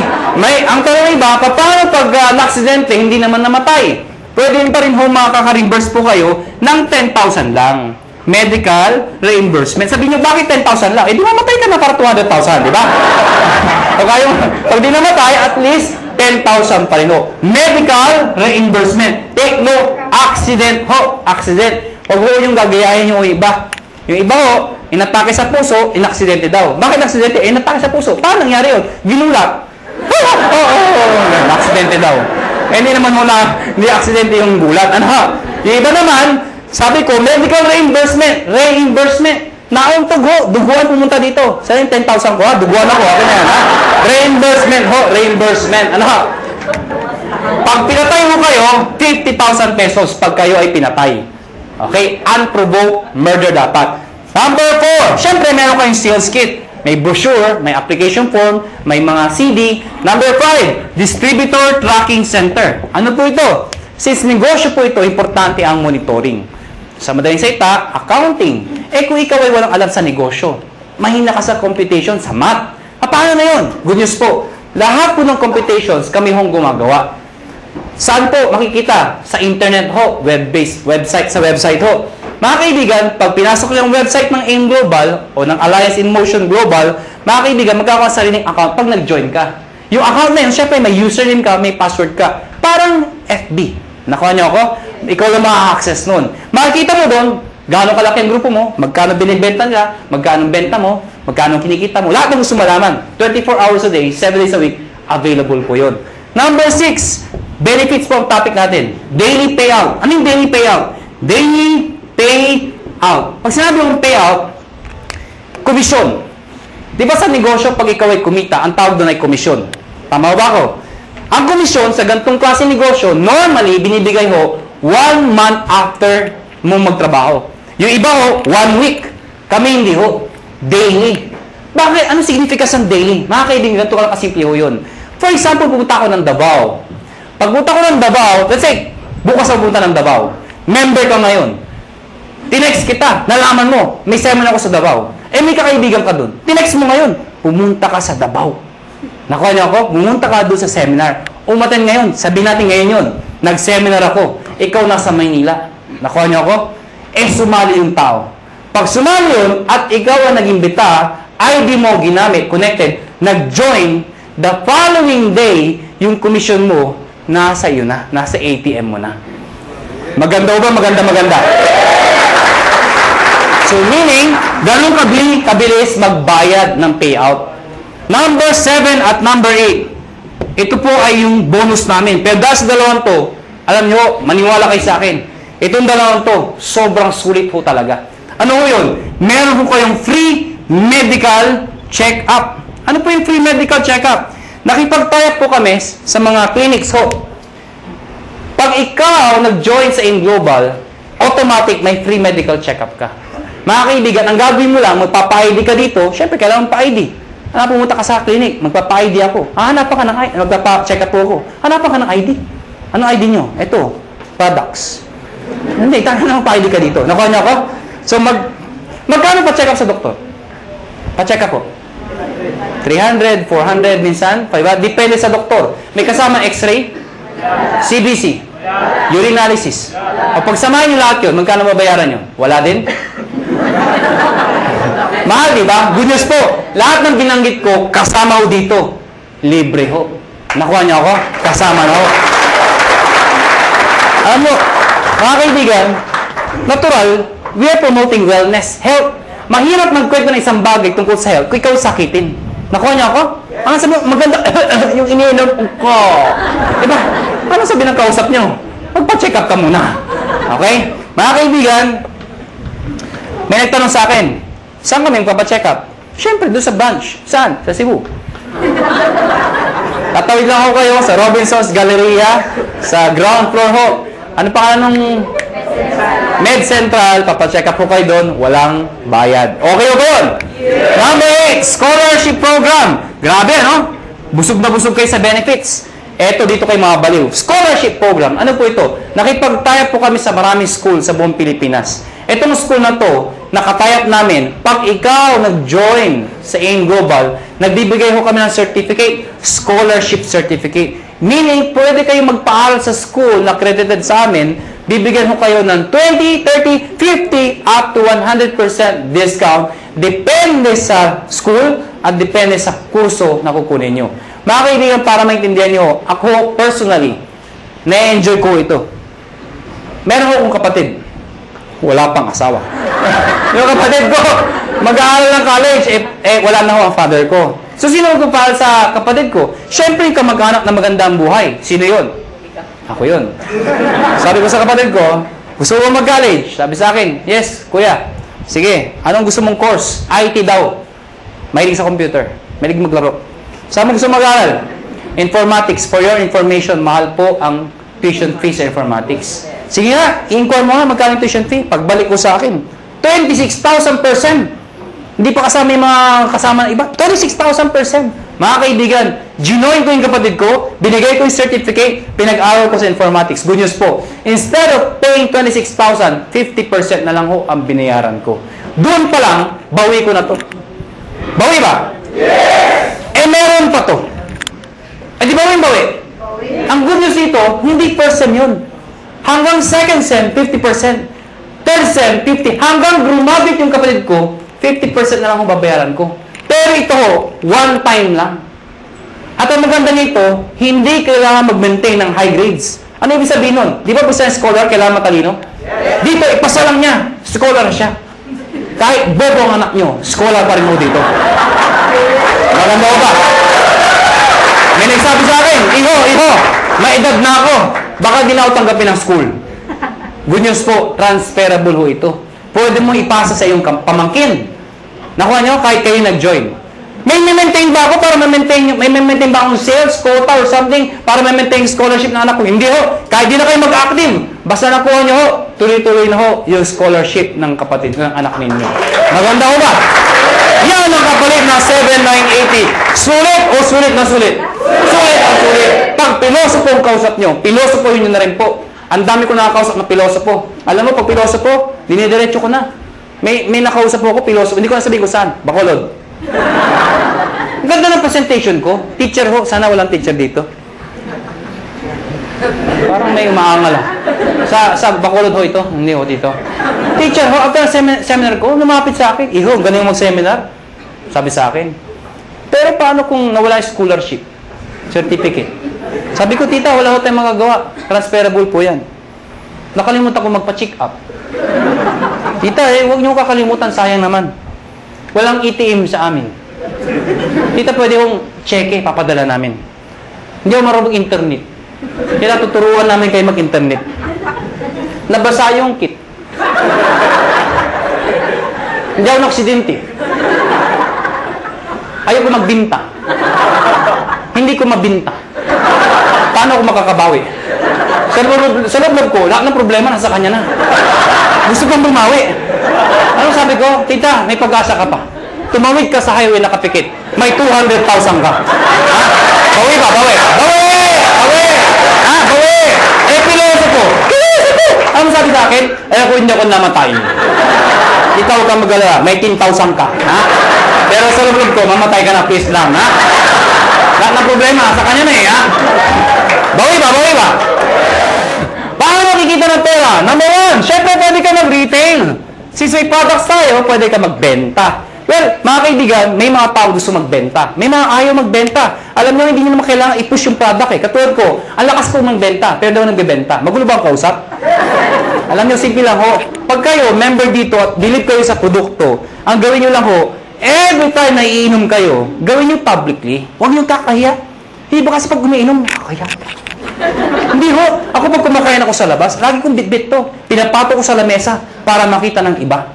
Ang tanong iba, paano pag na-aksidente, hindi naman namatay? Pwede pa rin ho makaka-reimburse po kayo ng 10,000 lang. Medical reimbursement. Sabihin nyo, bakit 10,000 lang? Eh, di mamatay ka na para 200,000, di ba? Pag di namatay, at least 10,000 pa rin ho. Medical reimbursement. Take no, accident ho. Accident. Huwag ho yung gagayahin yung iba. Yung iba ho, inatake sa puso, inaksidente daw. Bakit aksidente? Inatake sa puso. Paano nangyari yun? Ginulat. Aksidente daw. Hindi naman ho na, hindi aksidente yung gulat. Ano ha? Yung iba naman, sabi ko, medical reimbursement. Reimbursement. Nauntog ho. Duguan pumunta dito. Saan yung 10,000 ko ha? Duguan ako. Okay na yan ha? Reimbursement ho. Reimbursement. Ano ha? Pag pinatay mo kayo, 50,000 pesos pag kayo ay pinatay. Okay? Unprovoked murder dapat. Number 4. Siyempre, meron kayong sales kit. May brochure, may application form, may mga CD. Number 5. Distributor Tracking Center. Ano po ito? Since negosyo po ito, importante ang monitoring. Sa madaling salita, accounting. Eh kung ikaw ay walang alam sa negosyo, mahina ka sa computation, sa math. Paano na yun? Good news po. Lahat po ng computations kami hong gumagawa. Saan po makikita? Sa internet ho, web-based, sa website ho. Mga kaibigan, pag pinasok yung website ng AIM Global o ng Alliance in Motion Global, mga kaibigan, magkakaroon sa sariling account pag nag-join ka. Yung account na yun, syempre may username ka, may password ka. Parang FB. Nakuha niyo ako? Ikaw lang maka-access nun. Makikita mo doon, gaano kalaki ang grupo mo, magkano binibenta nila, magkano benta mo, magkano kinikita mo. Lahat ng gusto malaman. 24 hours a day, 7 days a week, available po yun. Number 6, benefits po ang topic natin. Daily payout. Ano yung daily payout? Daily payout. Pag sinabi mong payout, komisyon. Di ba sa negosyo, pag ikaw ay kumita, ang tawag doon ay komisyon. Tama ba ako? Ang komisyon sa ganitong klase negosyo, normally, binibigay ho 1 month after mong magtrabaho. Yung iba ho, 1 week. Kami hindi ho. Daily. Bakit? Ano significance ng daily? Mga kaibigan, ganito ka lang kasimple ho yun. For example, pupunta ako ng Davao. Pag pupunta ko ng Davao, let's say, bukas ako pupunta ng Davao. Member ka ngayon. Tinext kita, nalaman mo, may seminar ako sa Davao. Eh, may kakaibigan ka dun. Tinext mo ngayon, pumunta ka sa Davao. Nakuha niyo ako? Pumunta ka doon sa seminar. Umaten ngayon. Sabihin natin ngayon yun. Nag-seminar ako. Ikaw nasa Maynila. Nakuha niyo ako? Eh, sumali yung tao. Pag sumali yun, at ikaw ang nag-imbita, ID mo ginamit, connected, nag-join, the following day, yung commission mo, nasa iyo na. Nasa ATM mo na. Maganda ba? Maganda. So, meaning, ganun kabilis magbayad ng payout. Number 7 at number 8. Ito po ay yung bonus namin. Pero dahil sa dalawang to, alam nyo, maniwala kayo sa akin. Itong dalawang to, sobrang sulit po talaga. Ano po yun? Meron po kayong free medical check-up. Ano po yung free medical check-up? Nakipag-tie up po kami sa mga clinics ho. nag-join sa In Global, automatic may free medical check-up ka. Mga kaibigan, ang gagawin mo lang, magpapa-ID ka dito, syempre kailangan pa-ID. Pumunta ka sa clinic, magpapa-ID ako. Hanapan ka ng ID, magpapa-check up po ako. Hanapan ka ng ID. Anong ID nyo? Ito, products. Hindi, tangan pa-ID ka dito. Nakuha niyo ako? So, magkano pa-check up sa doktor? Pa-check up po. 300, 400, minsan, 500. Depende sa doktor. May kasama x-ray, CBC, urinalysis. O pagsamahin nyo lahat yun, magkano babayaran nyo? Wala din? Mahal, di ba? Good news po. Lahat ng binanggit ko, kasama ho dito. Libre ho. Nakuha niyo ako? Kasama na ho. Alam mo, mga kaibigan, natural, we are promoting wellness, health. Mahirap magkwento ng isang bagay tungkol sa health kung ikaw sakitin. Nakuha niyo ako? Ang sabi, maganda, yung iniinom ko. Diba? Ano sabi ng kausap niyo? Magpa-check up ka muna. Okay? Mga kaibigan, may nagtanong sa akin, saan kami magpapacheck up? Siyempre, doon sa branch. Saan? Sa Cebu. Tatawid lang ako kayo sa Robinson's Galleria, sa ground floor ho. Ano pa nung Med Central, papacheck up po kayo doon, walang bayad. Okay ba yun? Yeah. Number 8, scholarship program. Grabe, no? Busog na busog kayo sa benefits. Eto, dito kayo mga baliw. Scholarship program. Ano po ito? Nakipag-tie up po kami sa maraming school sa buong Pilipinas. Etong school na to, nakatayap namin, pag ikaw nag-join sa AIM Global, nagbibigay ho kami ng certificate, scholarship certificate. Meaning, pwede kayo magpaaral sa school na accredited sa amin, bibigyan ho kayo ng 20, 30, 50, up to 100% discount, depende sa school at depende sa kurso na kukunin nyo. Mga kaibigan, para maintindihan nyo, ako personally, na-enjoy ko ito. Meron akong kapatid, wala pang asawa. Yung kapatid ko, mag-aaral ng college, wala na ho ang father ko. So, sino magpapahal sa kapatid ko? Siyempre, yung kamag-anak na maganda ang buhay. Sino yun? Ako yun. Sabi ko sa kapatid ko, gusto mo mag-college? Sabi sa akin, yes, kuya. Sige, anong gusto mong course? IT daw. Mahilig sa computer. Mahilig maglaro. Saan mo gusto mag-aaral? Informatics. For your information, mahal po ang tuition fee sa informatics. Sige nga, i-inquire mo nga magkano tuition fee. Pagbalik ko sa akin, 26,000%. Hindi pa kasama yung mga kasama ng iba. 26,000%. Mga kaibigan, ginoin ko yung kapatid ko, binigay ko yung certificate, pinag-aral ko sa informatics. Good news po. Instead of paying 26,000, 50% na lang ho ang binayaran ko. Doon pa lang, bawi ko na to. Bawi ba? Yes! Meron pa to. Di ba yung bawi? Ang good news dito, hindi first sem yun. Hanggang second sem, 50%. Third sem, 50%. Hanggang grumabit yung kapatid ko, 50% na lang ang babayaran ko. Pero ito, one time lang. At ang maganda nito, hindi kailangan mag-maintain ng high grades. Ano ibig sabihin nun? Di ba basta scholar, kailangan matalino? Dito, ipasa lang niya. Scholar siya. Kahit bobo ang anak nyo, scholar pa rin mo dito. Maganda ba? May nagsabi sa akin, Iho, may edad na ako. Baka di na ako tanggapin ng school. Good news po, transferable ho ito. Pwede mo ipasa sa iyong pamangkin. Nakuha nyo, kahit kayo nag-join. May maintain ba ako para may maintain ba akong sales, quota, or something para may-maintain scholarship ng anak ko? Hindi ho. Kahit di na kayo mag-active. Basta nakuha nyo ho, tuloy-tuloy na ho yung scholarship ng kapatid, ng anak ninyo. Maganda ho ba? Yan ang kapalit na 7,980. Sulit o sulit na sulit? Sulit ang sulit. Pag pilosopo ang kausap nyo, pilosopohin nyo na rin po. Ang dami ko nakakausap na pilosopo. Alam mo, pag pilosopo, dinidiretso ko na. May nakausap po ako, pilosopo. Hindi ko na sabihin ko saan. Bacolod. Ang ganda ng presentation ko. Teacher ho. Sana walang teacher dito. Parang may umaangal ah. Sa Bacolod ho ito. Hindi ho dito. Teacher ho, after seminar ko, lumapit sa akin. Iho, ganun mag-seminar. Sabi sa akin. Pero paano kung nawala yung scholarship? Certificate. Sabi ko, tita, wala ho tayong magagawa. Transferable po yan. Nakalimutan ko magpa-check up. Tita, huwag niyo kakalimutan, sayang naman. Walang ATM sa amin. Tita, pwede kong cheque, papadala namin. Hindi ako marunong internet. Kaya tuturuan namin kayo mag-internet. Nabasa yung kit. Hindi ako naksidente. Ayoko magbinta. Hindi ko mabinta. Paano ako makakabawi? Sa loob ko, lahat ng problema nasa kanya na. Gusto kong bumawi. Ano sabi ko? Tita, may pag-asa ka pa. Tumawid ka sa highway na kapikit. May 200,000 ka. Ha? Bawi ba? Bawi. Bawi! Bawi! Ha? Bawi! Piloso ko. Ano sabi sa akin? Ako hindi ako namatay. Ikaw ka mag-alala. May 10,000 ka. Ha? Pero sa loob ko, mamatay ka na. Please lang. Ha? Lahat ng problema sa kanya na eh. Ha? Bawi ba? Bawi ba? Paano makikita ng pera? Number one, syempre pwede ka mag-retail. Since may products tayo, pwede ka magbenta. Well, mga kaibigan, may mga tao gusto magbenta. May mga ayaw magbenta. Alam nyo, hindi nyo naman kailangan i-push yung product eh. Katulad ko, ang lakas ko magbenta, pero daw nagbebenta. Magulo ba ang kausap? Alam nyo, simple lang ho. Pag kayo, member dito at believe kayo sa produkto, ang gawin nyo lang ho, every time na iinom kayo, gawin nyo publicly. Huwag nyo kakahiya. Hindi ba kasi pag umiinom, kakahiya. Hindi ho. Ako pag kumakain ako sa labas, lagi kong bit-bit to. Pinapato ko sa lamesa para makita ng iba.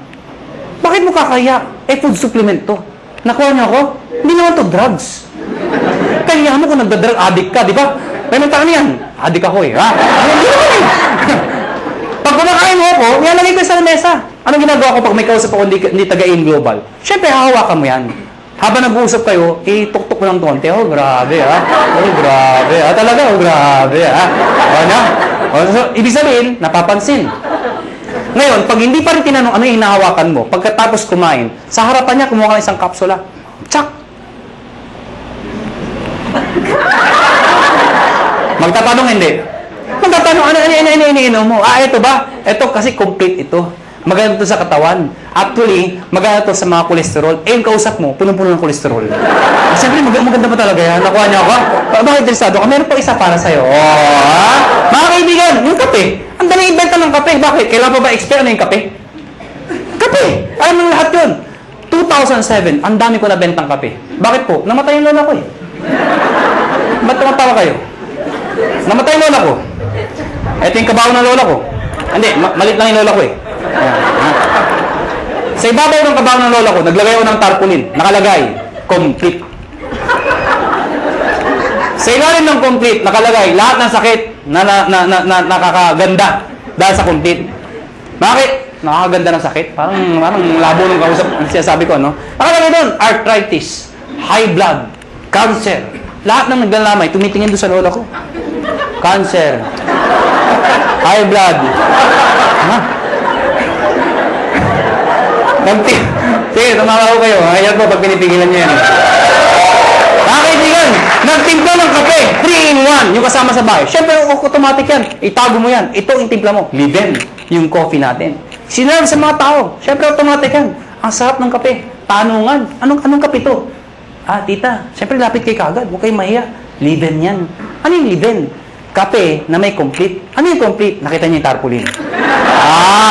Bakit mo kakaya? Food supplement to. Nakuha niyo ako? Hindi naman to drugs. Kaya mo kung nagda-drug addict ka, di ba? May mga yan. Addict ako eh. Ha? Hindi naman eh. Pag kumakain mo ako, nilalagay ko sa lamesa. Anong ginagawa ko pag may kausap ako hindi taga-in global? Siyempre, hahawakan mo yan. Habang nag-uusap kayo, ituktok mo ng konti. Oh, grabe ha. Oh, grabe ha. Talaga, oh, grabe ha. Ano? So, ibig sabihin, napapansin. Ngayon, pag hindi pa rin tinanong ano yung hinahawakan mo, pagkatapos kumain, sa harapan niya, kumuha ka ng isang kapsula. Tsak! Magtatanong hindi. Magtatanong, ano iniinom mo? Ito ba? Ito kasi complete ito. Maganda ito sa katawan. Actually, maganda ito sa mga kolesterol. Yung kausap mo, punong-puno ng kolesterol. Siyempre, maganda pa talaga yan. Nakuha niya ako. Bakit interesado ka? Meron pa isa para sa'yo. Mga kaibigan, yung kape. Ang dali ibenta ng kape. Bakit? Kailan pa ba expert na yung kape? Kape! Alam mo lahat yun. 2007, ang dami ko na bentang kape. Bakit po? Namatay yung lola ko eh. Ba't tumatawa kayo? Namatay yung lola ko. Ito yung kabaho ng lola ko. Hindi, malit lang yung lola ko eh. Sa ibabaw ng kabaho ng lola ko, naglagay ako ng tarpaulin. Nakalagay, complete. Sa ilalim ng complete, nakalagay, lahat ng sakit na nakakaganda dahil sa complete. Bakit? Nakakaganda ng sakit? Parang labo ng kausap. Ang sinasabi ko, ano? Nakalagay doon, arthritis, high blood, cancer. Lahat ng naglalamay, tumitingin doon sa lola ko. Cancer, high blood. Ha? Sige, tumawa ko kayo. Ayan po pag pinipigilan nyo yan. Mga kaibigan, nagtimpla ng kape, 3-in-1, yung kasama sa bahay. Siyempre, automatic yan. Itago mo yan. Ito yung timpla mo. Liben, yung coffee natin. Sinerve sa mga tao. Siyempre, automatic yan. Ang sarap ng kape. Tanungan. Anong kape to? Tita, siyempre, lapit kay kagad. Huwag kayong mahiya. Liben yan. Ano yung liben? Kape na may complete. Ano yung complete? Nakita niyo yung tarpaulin.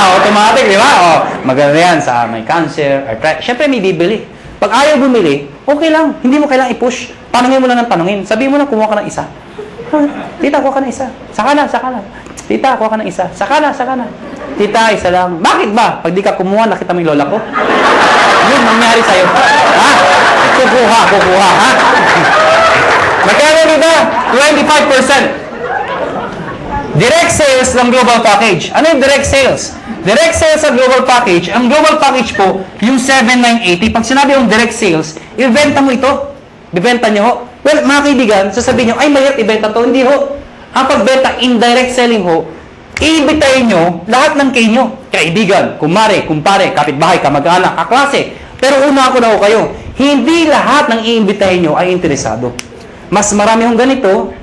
Automatic, di ba? Maganda yan sa may cancer, arthritis. Siyempre, may bibili. Pag ayaw bumili, okay lang. Hindi mo kailangang i-push. Tanungin mo lang ng tanungin. Sabihin mo na, kumuha ka ng isa. Tita, kuha ka ng isa. Saka na. Tita, kuha ka ng isa. Saka na. Tita, isa lang. Bakit ba? Pag di ka kumuha, nakita mo yung lola ko. Yun, nangyari sa'yo. Ha? Kukuha, ha? Magkano dito? 25%. Direct sales ng global package. Ano yung direct sales? Direct sales sa global package. Ang global package po, yung 7,980. Pag sinabi yung direct sales, ibenta mo ito. Bibenta nyo ho. Well, mga kaibigan, sasabihin nyo, ay mahirap ibenta to. Hindi ho. Ang pagbenta, indirect selling ho, iimbitahin nyo lahat ng kayo. Kaibigan, kumare, kumpare, kapitbahay, kamag-anak, kaklase. Pero una ako na ho kayo, hindi lahat ng iimbitahin nyo ay interesado. Mas marami hong ganito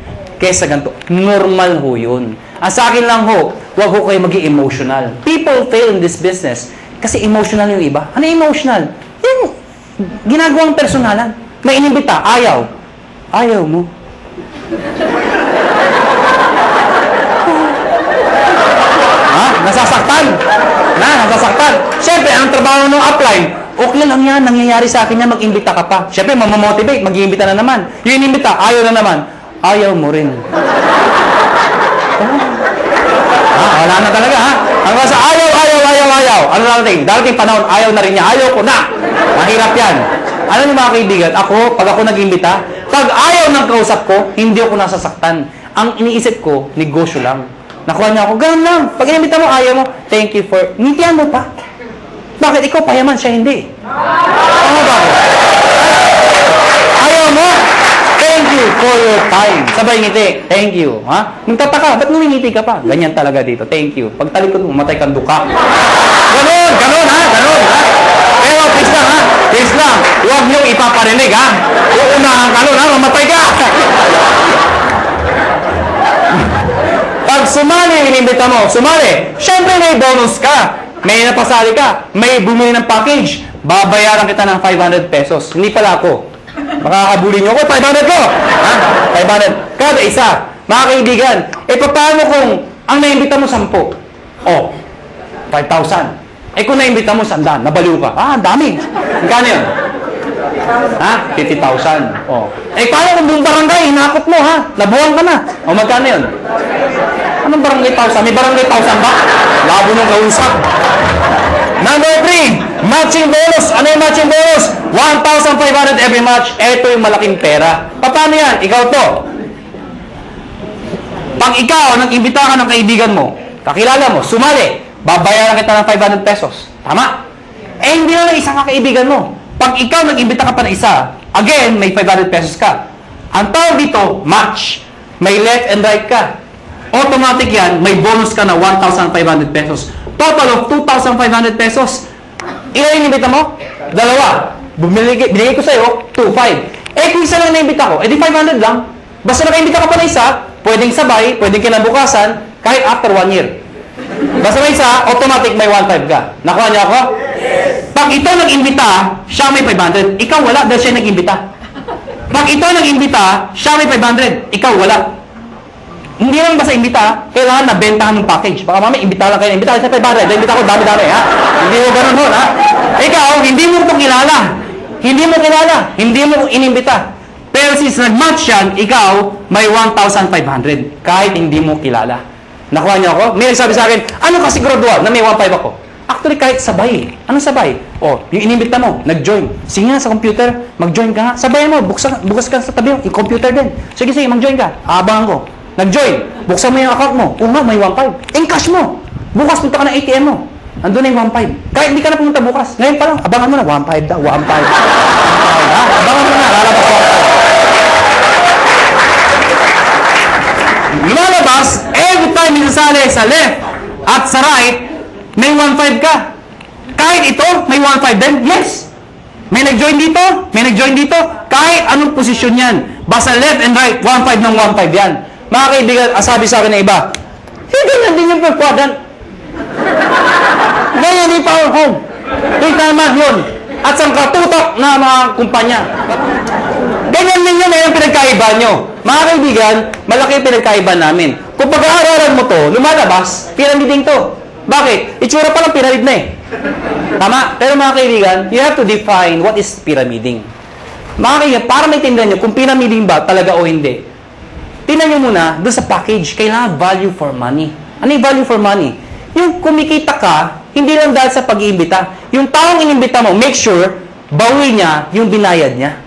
kaysa ganito. Normal ho yun. Ang sa akin lang ho, huwag ho kayo maging emotional. People fail in this business kasi emotional yung iba. Ano yung emotional? Yung ginagawang personalan. May inimbita, ayaw. Ayaw mo. Nasasaktan. Nasasaktan. Siyempre, ang trabaho ng upline, okay lang yan, nangyayari sa akin yan, mag-imbita ka pa. Siyempre, mamamotivate, mag-iimbita na naman. Yung inimbita, ayaw na naman. Ayaw mo rin. Wala na talaga, ha? Hanggang sa ayaw. Ano darating? Darating panahon, ayaw na rin niya. Ayaw ko na. Mahirap yan. Alam niyo mga kaibigan, pag ako nag-imbita, pag ayaw ng kausap ko, hindi ako nasasaktan. Ang iniisip ko, negosyo lang. Nakuha niya ako, ganun lang. Pag inimbita mo, ayaw mo, thank you for, ngitian mo pa. Bakit ikaw payaman, siya hindi? Ano ba? Ayaw mo, thank you for your time. Sabay ngiti, thank you. Ha? Magtataka, ba't ngumingiti ka pa? Ganyan talaga dito, thank you. Pag talikod mo, matay kang duka. Ganun, ganun ha, ganun ha. Pero please lang ha, please lang. Huwag niyong ipaparinig ha. Uunahan ka nun ha, mamatay ka. Pag sumali yung inimbita mo, sumali. Siyempre may bonus ka. May napasali ka. May bumili ng package. Babayaran kita ng 500 pesos. Hindi pala ako. Makakabuli niyo ako, 500 ko. Ha? 500. Kada isa. Mga kaibigan, paano kung ang naimbita mo 10? Oh, 5,000. Kung naimbita mo 100, nabaliw ka. Ang dami. Magkano yun? Ha? 50,000. Oh. Paano kung buong barangay, hinakot mo ha? Nabuwang ka na. O magkano yun? Anong barangay 1,000? May barangay 1,000 ba? Labo nung kausap. Number 3, matching bonus. Ano yung matching bonus? 1,500 every match. Ito yung malaking pera. Paano yan? Ikaw to. Pag ikaw, nag-imbita ka ng kaibigan mo, kakilala mo, sumali, babayaran kita ng 500 pesos. Tama? Hindi na lang isang kakaibigan mo. Pag ikaw nag-imbita ka pa ng isa, again, may 500 pesos ka. Ang tawag dito, match. May left and right ka. Automatic yan, may bonus ka na 1,500 pesos. Total of 2,500 pesos. Ilan yung imbita mo? 2. Binigay ko sa'yo, 2,500. Kung isa lang na-imbita ko, di 500 lang. Basta naka-imbita ka pa na isa, pwedeng sabay, pwedeng kinabukasan, kahit after 1 year. Basta may isa, automatic may 1,500 ka. Nakuha niya ako? Yes. Pag ito nag-imbita, siya may 500. Ikaw wala dahil siya nag-imbita. Pag ito nag-imbita, siya may 500. Ikaw wala. Hindi lang basta imbita, kailangan nabentahan ng package. Baka mamaya, imbita lang kayo, imbita sa 500, imbita ko dami-dami, ha? Hindi mo ganun ho, ha? Ikaw, hindi mo ito kilala. Hindi mo kilala. Hindi mo inimbita. Pero since nag-match yan, ikaw, may 1,500. Kahit hindi mo kilala. Nakuha niyo ako? May nagsabi sa akin, ano kasi gradual na may 1,500 ako? Actually, kahit sabay. Anong sabay? O, yung inimbita mo, nag-join. Sige nga sa computer, mag-join ka nga. Sabayan mo, bukas ka sa tabi, yung computer din. Sige, mag-join ka. Abangan ko. Nag-join. Buksan mo yung account mo. Nga, may 1,500. Encash mo. Bukas punta ka ng ATM mo. Andun na yung 1,500. Kahit hindi ka na pumunta bukas. Ngayon pa lang, abangan mo na. 1,500 daw. 1,500. Abangan mo na. Lalabas 1,500. Lumalabas, every time minasali sa left at sa right, may 1,500 ka. Kahit ito, may 1,500 din. Yes. May nag-join dito, may nag-join dito. Kahit anong posisyon yan. Basta left and right, 1,500 ng 1,500 yan. Mga kaibigan, sabi sa akin na iba, ganyan din yung per quadrant. Ganyan din power home. Yung tama yun. At sa katutok na mga kumpanya. Ganyan din yun, yung pinagkaiba nyo. Mga kaibigan, malaki yung pinagkaiba namin. Kung pag-aaralan mo to, lumalabas, pyramiding to. Bakit? Itsura pa lang pyramid na eh. Tama? Pero mga kaibigan, you have to define what is pyramiding. Mga kaibigan, para maintindihan nyo kung pyramiding ba talaga o hindi. Tingnan nyo muna, doon sa package, kailangan value for money. Ano yung value for money? Yung kumikita ka, hindi lang dahil sa pag-iimbita. Yung taong inimbita mo, make sure, bawi niya yung binayad niya.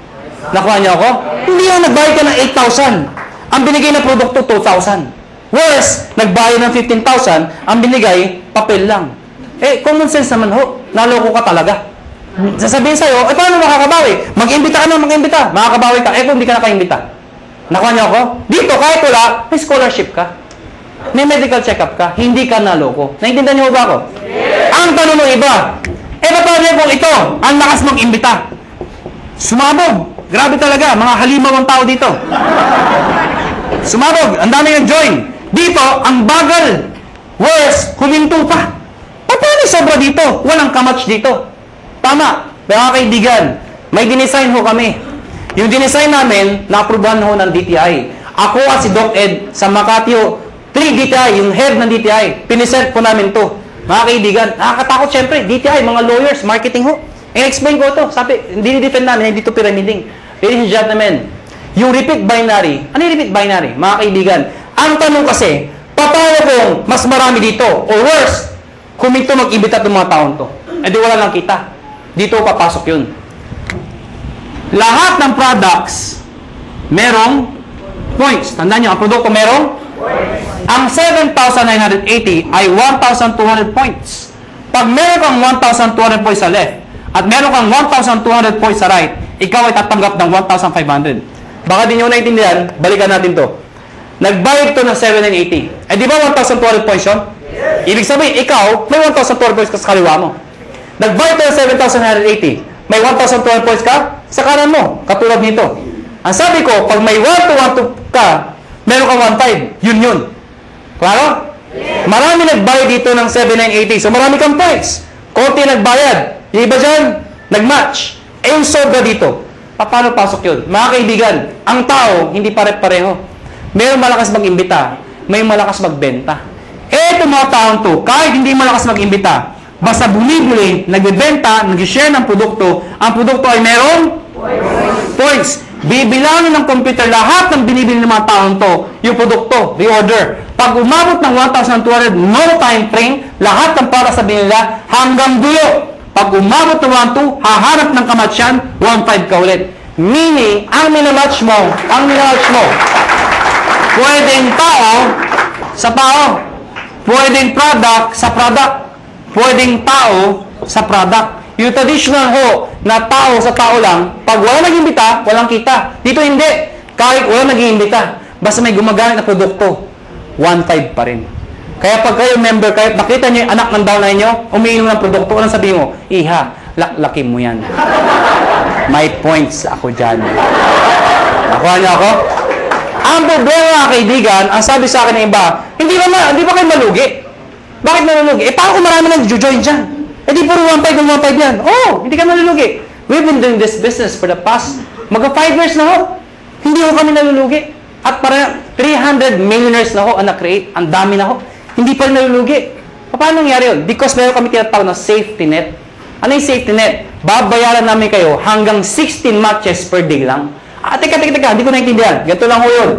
Nakuha niyo ako? Hindi yung nagbayad ka ng 8,000. Ang binigay na produkto, 2,000. Worse, nagbayad ng 15,000, ang binigay, papel lang. Common sense naman ho, naloko ka talaga. Sasabihin sa'yo, paano makakabawi? Mag-imbita ka na, mag-imbita. Makakabawi ka, kung hindi ka nakaimbita. Nakuha niyo ako? Dito, kahit wala, may scholarship ka. May medical check-up ka. Hindi ka naloko. Naintindihan niyo ba ako? Yes. Ang tanong ng iba, paano kung ito, ang lakas mong imbita? Sumabog. Grabe talaga, mga halimaw ang tao dito. Sumabog, ang dami yung join. Dito, ang bagal. Worse, huminto pa. Paano sobra dito? Walang kamatch dito. Tama. Mga kaibigan, may dinesign ho kami. Yung dinesign namin, na-aprobahan ho ng DTI. Ako at si Doc Ed sa Makati 3 DTI, yung head ng DTI, pinisent po namin to. Mga kaibigan, nakakatakot syempre, DTI, mga lawyers, marketing ho. I-explain ko to. Sabi, hindi ni-defend namin, hindi to pyramiding. Ladies and gentlemen, yung repeat binary, ano yung repeat binary? Mga kaibigan, ang tanong kasi, paano kung mas marami dito? Or worse, kung ito mag-ibita itong mga taon to? Di wala lang kita. Dito papasok yun. Lahat ng products, merong points. Tandaan nyo, ang produkto merong Ang 7,980 ay 1,200 points. Pag meron kang 1,200 points sa left at meron kang 1,200 points sa right, ikaw ay tatanggap ng 1,500. Baka di nyo naintindihan, balikan natin to. Nagbayad to ng 7,980. Eh di ba 1,200 points yun? Ibig sabihin, ikaw, may 1,200 points ka sa kaliwa mo. Nagbayad to ng 7,980. May 1,200 points ka sa kanan mo, katulad nito. Ang sabi ko, pag may 1,200 ka, meron kang 1,500. Yun. Klaro? Marami nagbayad dito ng 7,980. So marami kang points. Konti nagbayad. Yung iba dyan, nag-match. Eh yung sobra dito. Paano pasok yun? Mga kaibigan, ang tao, hindi pare-pareho. Mayroong malakas mag-imbita, may malakas magbenta. Eh, itong mga taong to, kahit hindi malakas mag-imbita, basta bumibili, nagbebenta, nag-share ng produkto, ang produkto ay merong points. Bibilangin ng computer lahat ng binibili ng mga taong to, yung produkto, reorder. Pag umabot ng 1,200, no time frame, lahat ng para sa binila hanggang dulo. Pag umabot ng 1,200, haharap ng kamatsyan, 1,500 ka ulit. Meaning, ang minamatch mo, pwedeng tao sa tao. Pwedeng product sa product. Pwedeng tao sa product. Yung traditional ho, na tao sa tao lang, pag wala nag-imbita, walang kita. Dito hindi. Kahit wala nag-imbita, basta may gumagamit na produkto, 1,500 pa rin. Kaya pag kayo member, kahit nakita nyo yung anak ng downline nyo, umiinom ng produkto, anong sabihin mo? Iha, laklaki mo yan. May points ako dyan. Nakuha niyo ako? Ang problema mga kaibigan, ang sabi sa akin ng iba, hindi ba kayo malugi? Bakit malulugi? Eh, paano kung marami nang join dyan? Eh, di puro 1,500 yan. Oh, hindi ka malulugi. We've been doing this business for the past, 5 years na ho. Hindi ho kami nalulugi. At para 300 millionaires na ho ang na-create. Ang dami na ho. Hindi pa rin nalulugi. Paano nangyari yun? Because meron kami tinatawag na safety net. Ano yung safety net? Babayaran namin kayo hanggang 16 matches per day lang. Teka, hindi ko naintindihan. Ganito lang ho yun.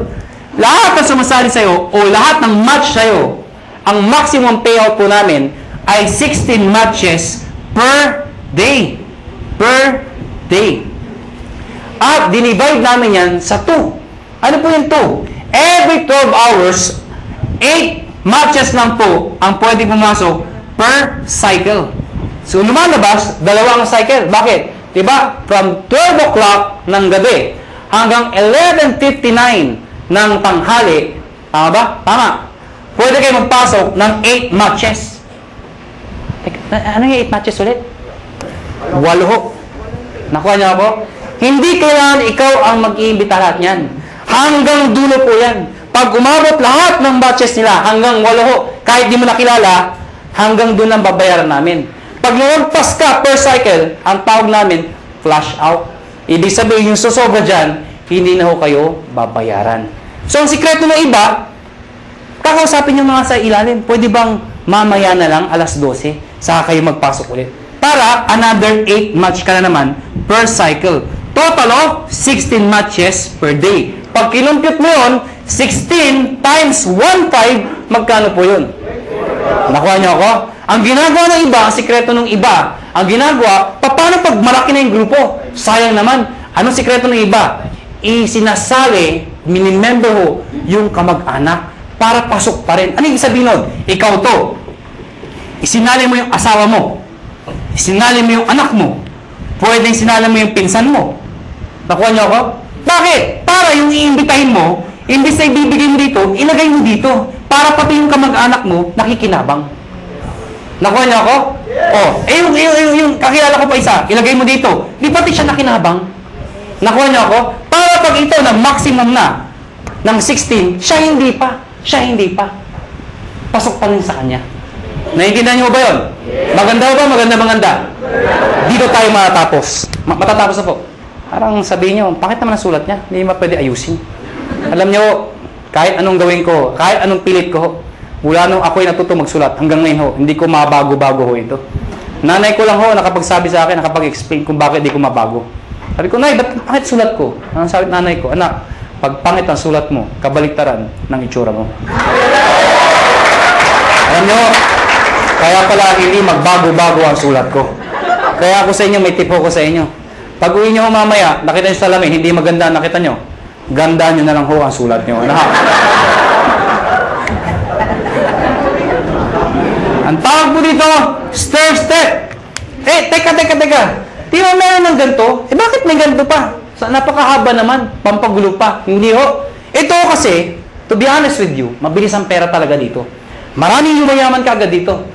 Lahat ng sumasali sa'yo o lahat ng match sa'yo, ang maximum payout po namin ay 16 matches per day. Per day. At dinivide namin yan sa 2. Ano po yung 2? Every 12 hours, 8 matches lang po ang pwede pumasok per cycle. So, lumalabas, 2 ang cycle. Bakit? Diba? From 12 o'clock ng gabi hanggang 11:59 ng tanghali. Tama ba? Tama. Pwede kayo magpasok ng 8 matches. Ano yung 8 matches ulit? 8. Nakuha niyo ako? Hindi kailangan ikaw ang mag-iimbita lahat niyan. Hanggang dulo po yan. Pag umabot lahat ng matches nila, hanggang 8, kahit di mo nakilala, hanggang doon ang babayaran namin. Pag lumagpas ka per cycle, ang tawag namin, flash out. Ibig sabihin, yung susobra dyan, hindi na ho kayo babayaran. So, ang sikreto ng iba, kakausapin yung mga sa ilalim. Pwede bang mamaya na lang, alas 12, saka kayo magpasok ulit. Para, another 8 match ka na naman per cycle. Total of 16 matches per day. Pag kinumpute mo yun, 16 times 1,500, magkano po yun? Nakuha niyo ako? Ang ginagawa ng iba, ang sikreto ng iba, ang ginagawa, paano pag malaki na yung grupo? Sayang naman. Anong sikreto ng iba? Isinasali, minimember ho, yung kamag-anak para pasok pa rin. Ano yung sabihin nun? Ikaw to. Isinali mo yung asawa mo. Isinali mo yung anak mo. Pwedeng sinali mo yung pinsan mo. Nakuha niyo ako? Bakit? Para yung iimbitahin mo, imbis na ibibigay mo dito, ilagay mo dito. Para pati yung kamag-anak mo, nakikinabang. Nakuha niyo ako? Oh, yung kakilala ko pa isa, ilagay mo dito. Di pati siya nakinabang. Nakuha niyo ako? Para pag ito na maximum na ng 16, siya hindi pa. Pasok pa rin sa kanya. Naiintindihan niyo ba yun? Maganda ba? Maganda. Dito tayo matatapos. Matatapos na po. Parang sabihin niyo, bakit naman ang sulat niya? Hindi mo pwede ayusin. Alam niyo, kahit anong gawin ko, kahit anong pilit ko, mula nung ako'y natuto magsulat, hanggang ngayon ho, hindi ko mabago-bago ho ito. Nanay ko lang ho, nakapagsabi sa akin, nakapag-explain kung bakit hindi ko mabago. Sabi ko, Nay, bakit sulat ko? Ang sabi nanay ko, anak, pag pangit ang sulat mo, kabaliktaran ng itsura mo. Alam niyo, kaya pala hindi magbago-bago ang sulat ko. Kaya ako sa inyo, may tip ko sa inyo. Pag uwi niyo mamaya, nakita niyo sa salamin, hindi maganda nakita niyo, ganda niyo na lang ho ang sulat niyo. Ang tawag po dito, stair step. Teka. Di ba meron ng ganito? Bakit may ganito pa? Napakahaba naman, pampagulo pa. Hindi ho. Ito kasi, to be honest with you, mabilis ang pera talaga dito. Maraming yumayaman ka agad dito.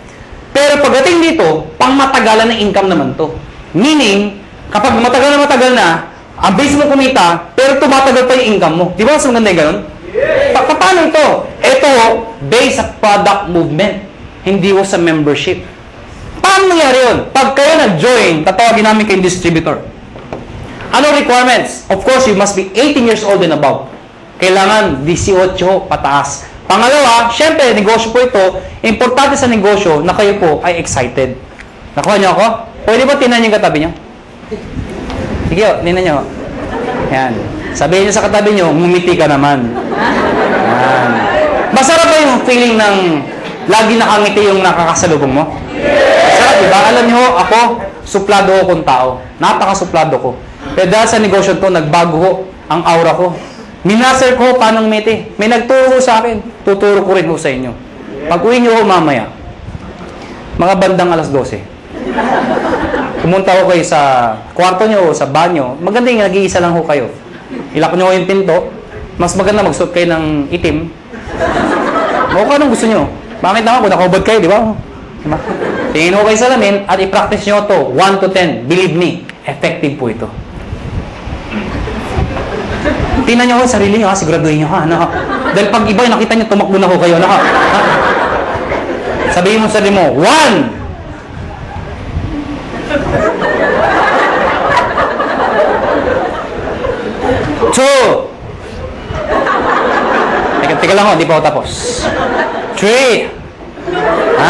Pero pagdating dito, pang matagalan ng income naman to. Meaning, kapag matagal na, ang base mo kumita, pero tumatagal pa yung income mo. Di ba mas maganda yung ganun? Paano ito? Ito, based sa product movement. Hindi ho sa membership. Paano nangyari yun? Pag kayo nag-join, tatawagin namin kayong distributor. Ano requirements? Of course, you must be 18 years old and above. Kailangan 18 pataas. Pangalawa, syempre, negosyo po ito. Importante sa negosyo na kayo po ay excited. Nakuha niyo ako? Pwede ba tinan yung katabi niyo? Sige, tinan niyo. Yan. Sabihin niyo sa katabi niyo, ngumiti ka naman. Yan. Masarap ba yung feeling ng lagi nakangiti yung nakakasalubong mo? Masarap, diba? Alam niyo, ako, suplado ko kung tao. Napaka-suplado ko. Pero dahil sa negosyo to, nagbago ko ang aura ko. Minaser ko paano ngumiti. May nagturo sa akin. Tuturo ko rin ho sa inyo. Pag-uwi niyo ho mamaya, mga bandang alas 12. Pumunta ko kayo sa kwarto niyo o sa banyo. Maganda yung nag-iisa lang ho kayo. Ilak niyo yung pinto. Mas maganda magsuot kayo ng itim. Mukha anong gusto niyo. Bakit naman kung nakahubad kayo, di ba? Diba? Tingin ho kayo sa lamin at i-practice niyo to 1 to 10. Believe me, effective po ito. Tingnan niyo ho sarili niyo, ha? Siguraduhin niyo, ha? Dahil pag iba nakita niyo, tumakbo na ho kayo. Ha? Sabihin mo sa sarili mo, 1! Two. Teka lang ho, di pa ako tapos. 3.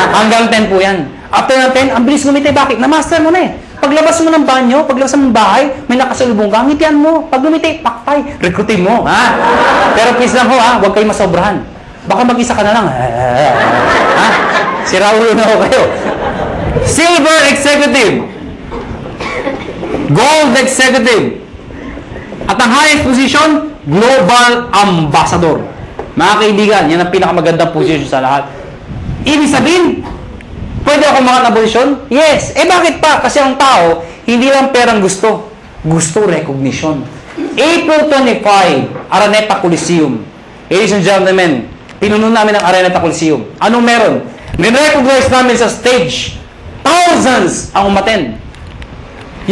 Hanggang 10 po yan. After ng 10, ang bilis ngumiti. Bakit? Na-master mo na eh. Paglabas mo ng banyo, paglabas mo ng bahay, may nakasalubong ka, ngitian mo. Pag lumiti, pakpay, recruitin mo. Pero please lang ho, huwag kayo masobrahan. Baka mag-isa ka na lang. Sira ulo na ho kayo. Silver Executive. Gold Executive. At ang highest position, Global Ambassador. Mga kaibigan, yan ang pinakamagandang position sa lahat. Ibig sabihin, pwede ako umangat na posisyon? Yes. Bakit pa? Kasi ang tao, hindi lang perang gusto. Gusto recognition. April 25, Araneta Coliseum. Ladies and gentlemen, pinuno namin ang Araneta Coliseum. Anong meron? Nire-recognize namin sa stage. Thousands ang umattend.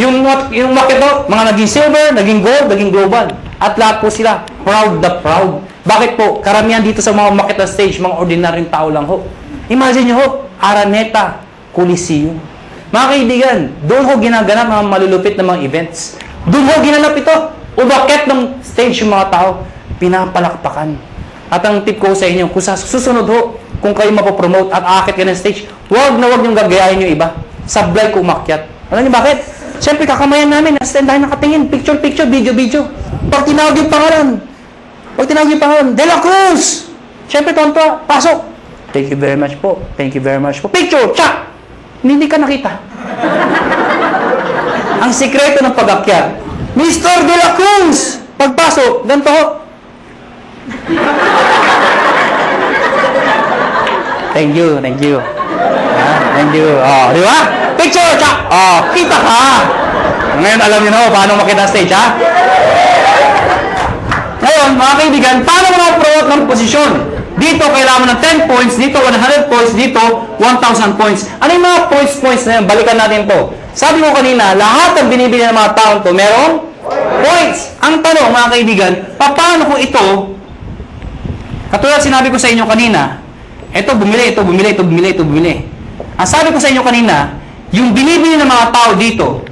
Yung market to, mga naging silver, naging gold, naging global. At lahat po sila, proud na proud. Bakit po? Karamihan dito sa mga market na stage, mga ordinaryong tao lang ho. Imagine nyo ho, Araneta Coliseum. Mga kaibigan, doon ho ginaganap mga malulupit na mga events. Doon ho ginanap ito. Umakyat ng stage yung mga tao, pinapalakpakan. At ang tip ko sa inyo, kung sa susunod ho, kung kayo mapopromote at aakit ka ng stage, huwag na huwag niyong gagayahin yung iba. Sablay ko umakyat. Alam niyo bakit? Siyempre, kakamayan namin, stand tayo nakatingin, picture, video. Pag tinawag yung pangalan, De La Cruz! Siyempre, tonto, pasok. Thank you very much po. Picture, tsak! Hindi ka nakita. Ang sikreto ng pag-akyat, Mr. De La Cruz! Pagpasok, ganito ho. Thank you. Thank you. Di ba? Picture, tsak! Kita ka! Ngayon, alam niyo na paano makita stage, ha? Ngayon, mga kaibigan, paano mo na-promote ng posisyon? Dito, kailangan mo ng 10 points. Dito, 100 points. Dito, 1,000 points. Ano yung mga points na yun? Balikan natin to. Sabi ko kanina, lahat ng binibili ng mga taon to, merong points. Ang tanong, mga kaibigan, paano kung ito, katulad sinabi ko sa inyo kanina, ito bumili. Ang sabi ko sa inyo kanina, yung binibili ng mga tao dito,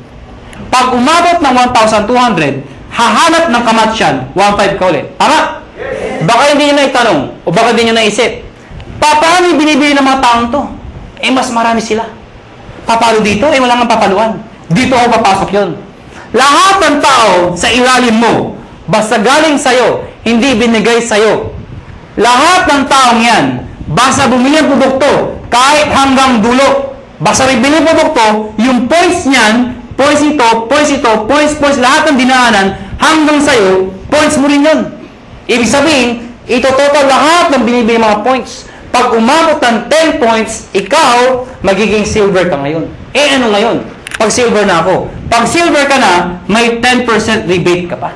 pag umabot ng 1,200, hahanap ng kamatsyan, 1,500 ka ulit. Tama? Baka hindi nyo na itanong, o baka hindi nyo naisip. Paano yung binibili ng mga taong to? Mas marami sila. Papalo dito? Wala nga papaluan. Dito ako papasok yun. Lahat ng tao sa ilalim mo, basta galing sa'yo, hindi binigay sa'yo. Lahat ng taong yan, basta bumili ang produkto, kahit hanggang dulo, basta bibili ang produkto, yung points niyan, points ito, lahat ng dinaanan, hanggang sa'yo, points mo rin yun. Ibig sabihin, ito total lahat ng binibili mga points. Pag umabot ng 10 points, ikaw, magiging silver ka ngayon. Eh, ano ngayon? Pag silver na ako. Pag silver ka na, may 10% rebate ka pa.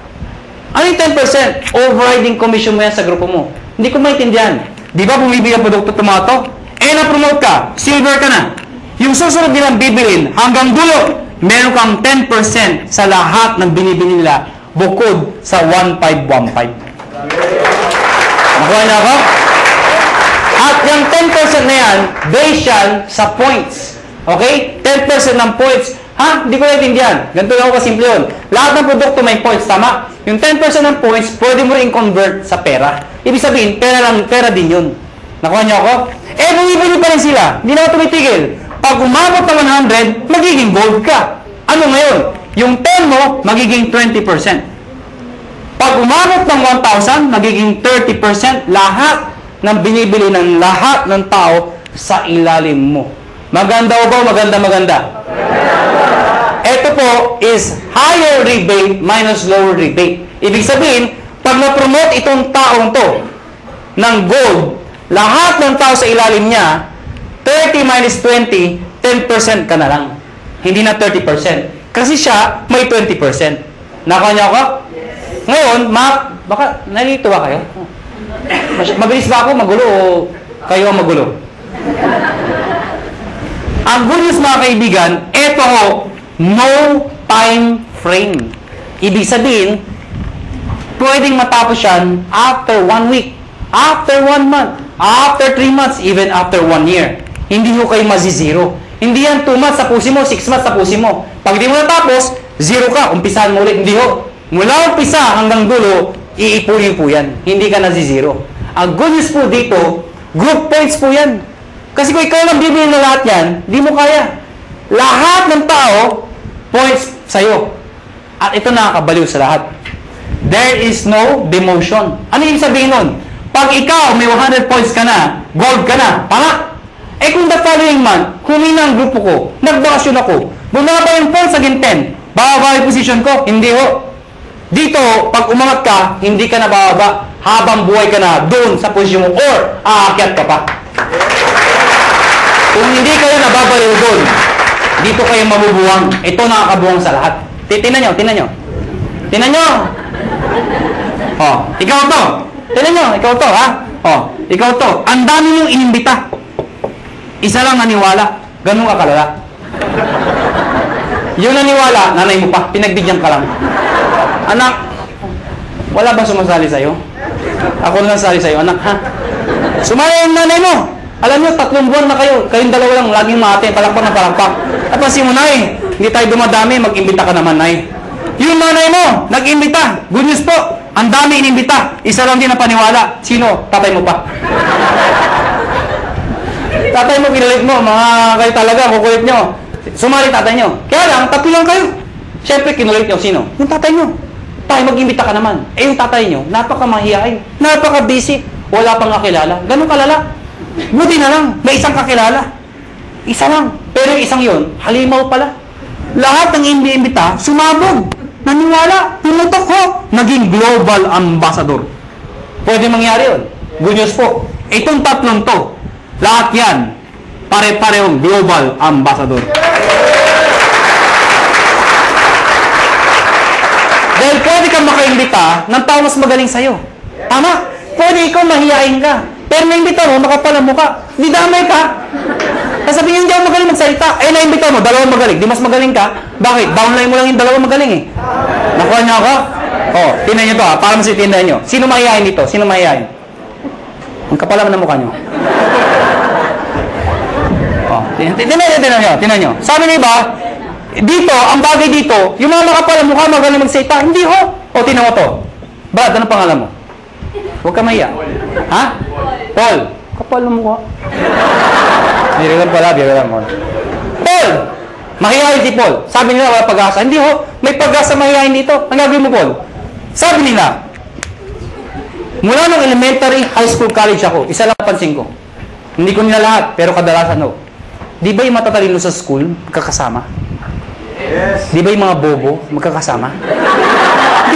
Ano yung 10%? Overriding commission mo yan sa grupo mo. Hindi ko maintindihan. Di ba bumibili ang produkto tomato? Eh, na-promote ka. Silver ka na. Yung susunod nilang bibilin, hanggang dulo, meron kang 10% sa lahat ng binibili nila bukod sa 1515. Nakuha na ako? At yung 10% na yan, based yan sa points. Okay? 10% ng points. Ha? Hindi ko naintindihan. Ganito lang ako kasimple yun. Lahat ng produkto may points, tama? Yung 10% ng points, pwede mo rin convert sa pera. Ibig sabihin, pera din yun. Nakuha niyo ako? Eh, bumibili pa rin sila. Hindi na ako tumitigil. Pag umabot ng 100, magiging gold ka. Ano ngayon? Yung 10 mo, magiging 20%. Pag umabot ng 1,000, magiging 30% lahat ng binibili ng lahat ng tao sa ilalim mo. Maganda o ba? Maganda. Ito po is higher rebate minus lower rebate. Ibig sabihin, pag na-promote itong taong to ng gold, lahat ng tao sa ilalim niya, 30 minus 20, 10% ka na lang. Hindi na 30%. Kasi siya, may 20%. Nakuha niyo ako? Ngayon, baka nalito ba kayo? Mabilis ba ako magulo o kayo ang magulo? Ang good news mga kaibigan, eto ho, no time frame. Ibig sabihin, pwedeng matapos yan after 1 week, after 1 month, after 3 months, even after 1 year. Hindi ho kayo mazizero. Hindi yan 2 months tapusin mo, 6 months tapusin mo. Pag di mo natapos, 0 ka, umpisahan mo ulit. Hindi ho. Mula umpisa hanggang dulo, iipunin po yan. Hindi ka nazizero. Ang good news po dito, group points po yan. Kasi kung ikaw lang bibili na lahat yan, di mo kaya. Lahat ng tao, points sa'yo. At ito nakakabaliw sa lahat. There is no demotion. Ano yung sabihin nun? Pag ikaw may 100 points ka na, gold ka na, tama? Eh kung the following month, humina ang grupo ko, nagbakasyon ako, bumaba yung points aging 10, bababa yung position ko, hindi ho. Dito, pag umangat ka, hindi ka na bababa, habang buhay ka na doon sa posisyon mo, or aakyat ka pa. Kung hindi kayo nababaliw doon, dito kayo mabubuwang. Ito nakakabuwang sa lahat. Tingnan nyo. Tingnan nyo. Oh, ikaw to. Tingnan nyo, ikaw to, ha? Oh, ikaw to. Ang dami mong inimbita. Isa lang naniwala. Ganun ka kalala. Yung naniwala, nanay mo pa. Pinagbigyan ka lang. Anak, wala ba sumasali sa'yo? Ako lang sali sa'yo, anak, ha? Sumali yung nanay mo. Alam nyo, 3 buwan na kayo. Kayong dalawa lang, laging mati, palakpak na palakpak. At pansin mo, nay, hindi tayo dumadami, mag-imbita ka naman, nay. Yung nanay mo, nag-imbita. Good news po, ang dami inimbita. Isa lang din na paniwala. Sino? Tatay mo pa. Tatay mo, kinalit mo. Mga kayo talaga, kukulit nyo. Sumali tatay nyo. Kaya lang, 3 lang kayo. Siyempre, kinulit nyo. Sino? Yung tatay nyo. Tayo, mag-imbita ka naman. Eh, yung tatay nyo, napaka-mahihain. Napaka-busy. Wala pang kakilala. Ganun kalala. Buti na lang, may isang kakilala. Isa lang. Pero yung isang yun, halimaw pala. Lahat ng imbita, sumabog. Naniwala. Tumutok ho. Naging global ambassador. Pwede mangyari yun. Good news po. Itong 3 to, lahat yan, pare-parehong global ambassador. Dahil pwede kang makaimbita ng tao mas magaling sa'yo. Tama? Pwede ikaw mahihain ka. Pero naimbita mo, makapal ang mukha. Di damay ka. Sasabihin, hindi ako magaling magsalita. Eh, naimbita mo, 2 magaling. Di mas magaling ka. Bakit? Downline mo lang yung 2 magaling eh. Nakuha niyo ako? Oh, tingnan niyo to ha, para masitindahan niyo. Sino mahihain dito? Sino mahihain? Ang kapal naman ng mukha niyo. Oh, tingnan niyo. Sabi niyo ba, dito, ang bagay dito, yung mga makapal ang mukha, magaling magsalita. Hindi ho. O, tingnan mo to. Brad, anong pangalan mo? Huwag ka mahiya. Ha? Paul. Kapal ng mukha. Biro lang pala, biro lang mo. Paul! Mahihayin si Paul. Sabi nila, wala pag-asa. Hindi ho, may pag-asa mahihayin dito. Ang gagawin mo, Paul? Sabi nila, mula nung elementary, high school, college ako, isa lang pansin ko. Hindi ko nila lahat, pero kadalasan ho. Di ba yung matatalino sa school, magkakasama? Yes. Di ba yung mga bobo, magkakasama? Di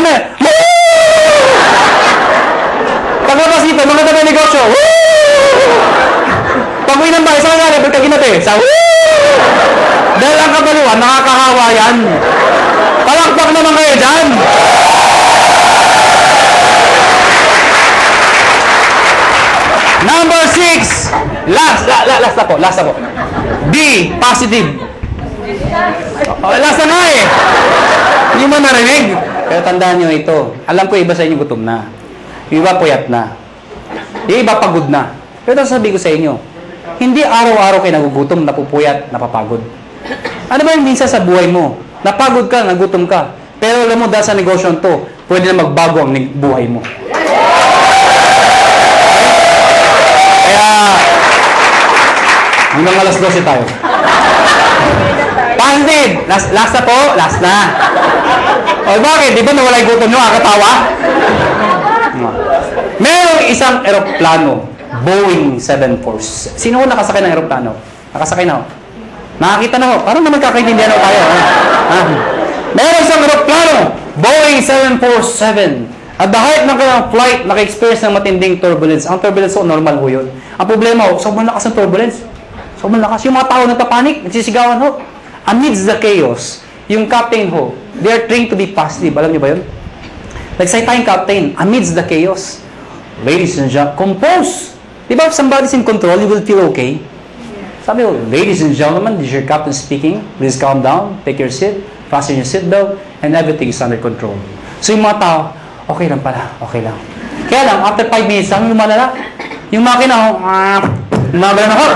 bahay na, paglabas dito, mga taga negosyo, pag-uwi ng bahay, saan nga rin, pagkaginate, sa dahil ang kabaliwan, nakakahawa yan. Palakpak naman kayo dyan. Number 6. Last ako. D, positive. Last na nga eh. Hindi mo narinig. Pero tandaan nyo ito. Alam ko iba sa inyo gutom na. Yung iba puyat na. Yung iba pagod na. Pero sabi ko sa inyo, hindi araw-araw kayo nagugutom, napupuyat, napapagod. Ano ba yung minsan sa buhay mo? Napagod ka, nagutom ka. Pero alam mo, dahil sa negosyo to, pwede na magbago ang buhay mo. Kaya, hanggang alas 12 tayo. Positive! Last na po? Last na. O bakit? Di ba nawala yung gutom nyo? Kakatawa? Merong isang eroplano, Boeing 747. Sino ko nakasakay ng eroplano? Nakasakay na ako. Nakakita na ako. Parang naman kakaintindihan ako tayo. Merong isang eroplano, Boeing 747. At the height ng kanyang flight, naka-experience ng matinding turbulence. Ang turbulence ko, normal ho yun. Ang problema ho, sobrang lakas ng turbulence. Sobrang lakas. Yung mga tao nagpapanik, nagsisigawan ho. Amidst the chaos, yung captain ho, they are trained to be positive. Alam niyo ba yun? Nagsalita yung captain, amidst the chaos. Ladies and gentlemen, compose. Diba if somebody's in control, you will feel okay? Sabi ko, ladies and gentlemen, this is your captain speaking. Please calm down, take your seat, fasten your seatbelt, and everything is under control. So yung mga tao, okay lang pala, okay lang. Kaya lang, after 5 minutes lang, lumalala. Yung makina, nagano ako,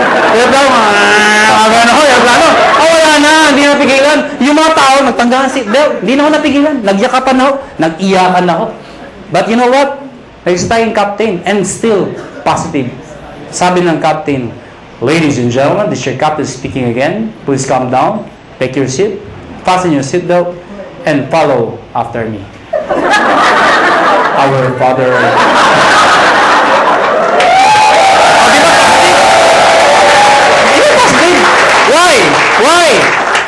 wala na, hindi na napigilan. Yung mga tao, nagtanggalan seatbelt, hindi na ako napigilan. Nagyakapan ako, nag-iyakan ako. But you know what? Nagsita yung captain, and still positive. Sabi ng captain, ladies and gentlemen, this is your captain speaking again. Please calm down, take your seat, fasten your seatbelt, and follow after me. Our Father. Why?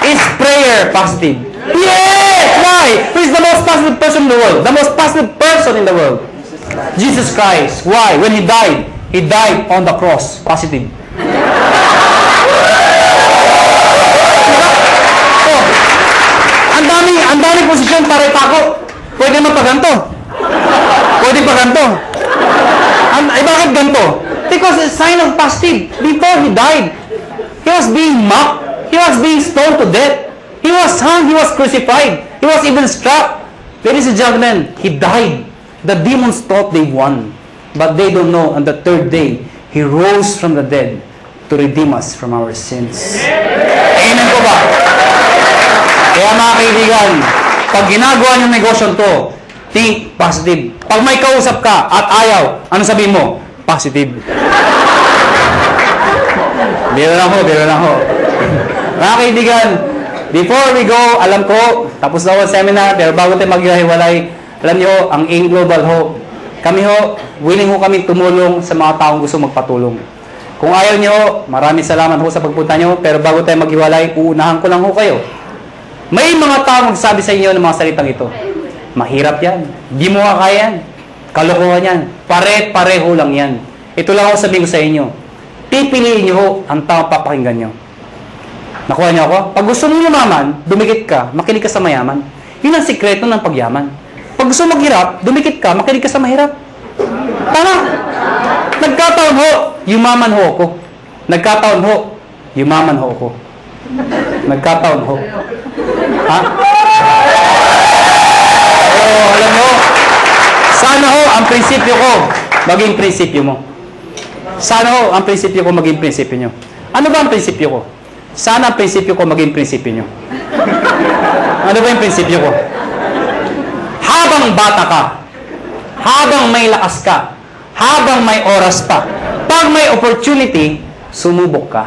Is prayer positive? Yes! Why? Who is the most positive person in the world? The most positive person in the world? Jesus Christ. Why? When He died on the cross. Positive. Oh, ang daming posisyon para ipako. Pwede mo pa ganito. Pwede pa ganito. Bakit ganito? Because it's a sign of positive. Before He died, He was being mocked. He was being stoned to death. He was hung. He was crucified. He was even struck. Ladies and gentlemen, He died. The demons thought they won. But they don't know, on the third day, He rose from the dead to redeem us from our sins. Amen ko ba? Kaya mga kaibigan, pag ginagawa niyong negosyo to, think positive. Pag may kausap ka at ayaw, ano sabihin mo? Positive. Biro lang ho. Mga kaibigan, before we go, alam ko, tapos na ako ang seminar, pero bago tayo maghiwalay, alam niyo, ang AIM Global ho, kami ho, willing ho kami tumulong sa mga taong gusto magpatulong. Kung ayaw niyo, maraming salamat ho sa pagpunta niyo, pero bago tayo maghiwalay, uunahan ko lang ho kayo. May mga taong magsasabi sa inyo ng mga salitang ito. Mahirap yan. Di mo kaya yan. Kalokohan yan. Pare-pareho lang yan. Ito lang ako sabihin ko sa inyo. Pipiliin niyo ho ang taong papakinggan niyo. Nakuha niyo ako? Pag gusto mo yumaman, dumikit ka, makinig ka sa mayaman. Yun ang sikreto ng pagyaman. Pag gusto maghirap, dumikit ka, makinig ka sa mahirap. Tama? Nagkataon ho, yumaman ho ako. Nagkataon ho, yumaman ho ako. Nagkataon ho. Ha? Oh, alam mo, sana ho ang prinsipyo ko maging prinsipyo mo. Sana ho ang prinsipyo ko maging prinsipyo nyo. Ano ba ang prinsipyo ko? Sana ang prinsipyo ko maging prinsipyo nyo. Ano ba yung prinsipyo ko? Habang bata ka, habang may lakas ka, habang may oras pa, pag may opportunity, sumubok ka.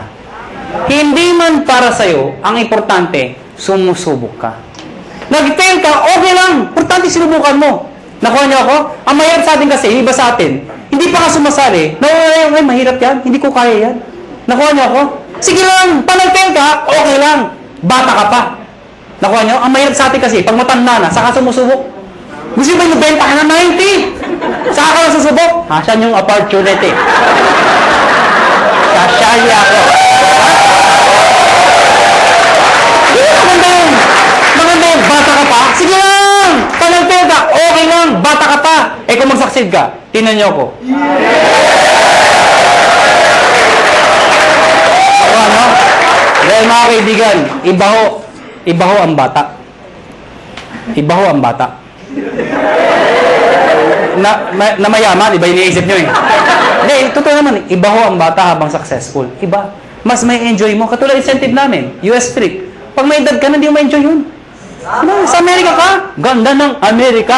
Hindi man para sa'yo, ang importante, sumusubok ka. Nag-fail ka, okay lang. Importante sinubukan mo. Nakuha niyo ako? Ang mahirap sa atin kasi, iba sa atin, hindi pa ka sumasali. Ay, mahirap yan. Hindi ko kaya yan. Nakuha niyo ako? Sige lang. Pag nag-fail ka, okay lang. Bata ka pa. Nakuha niyo? Ang mahirap sa atin kasi, pag matanda na, saka sumusubok. Gusto ba yung benta ka ng 90? Saka ka lang susubok? Asan yung opportunity? Sasali ako. Maganda yun. Maganda yun. Bata ka pa? Sige lang! Panagpil ka. Okay lang. Bata ka pa. Eh kung mag-succeed ka, tinan niyo ako. Ako ano? Dahil mga kaibigan, ibaho ang bata. Ibaho ang bata. Na mayaman, iba iniisip nyo eh. Hindi, totoo naman, ibaho ang bata habang successful. Iba. Mas may enjoy mo. Katulad incentive namin, US trip. Pag may edad ka na, hindi mo ma-enjoy yun. Ano, sa Amerika ka? Ganda ng Amerika.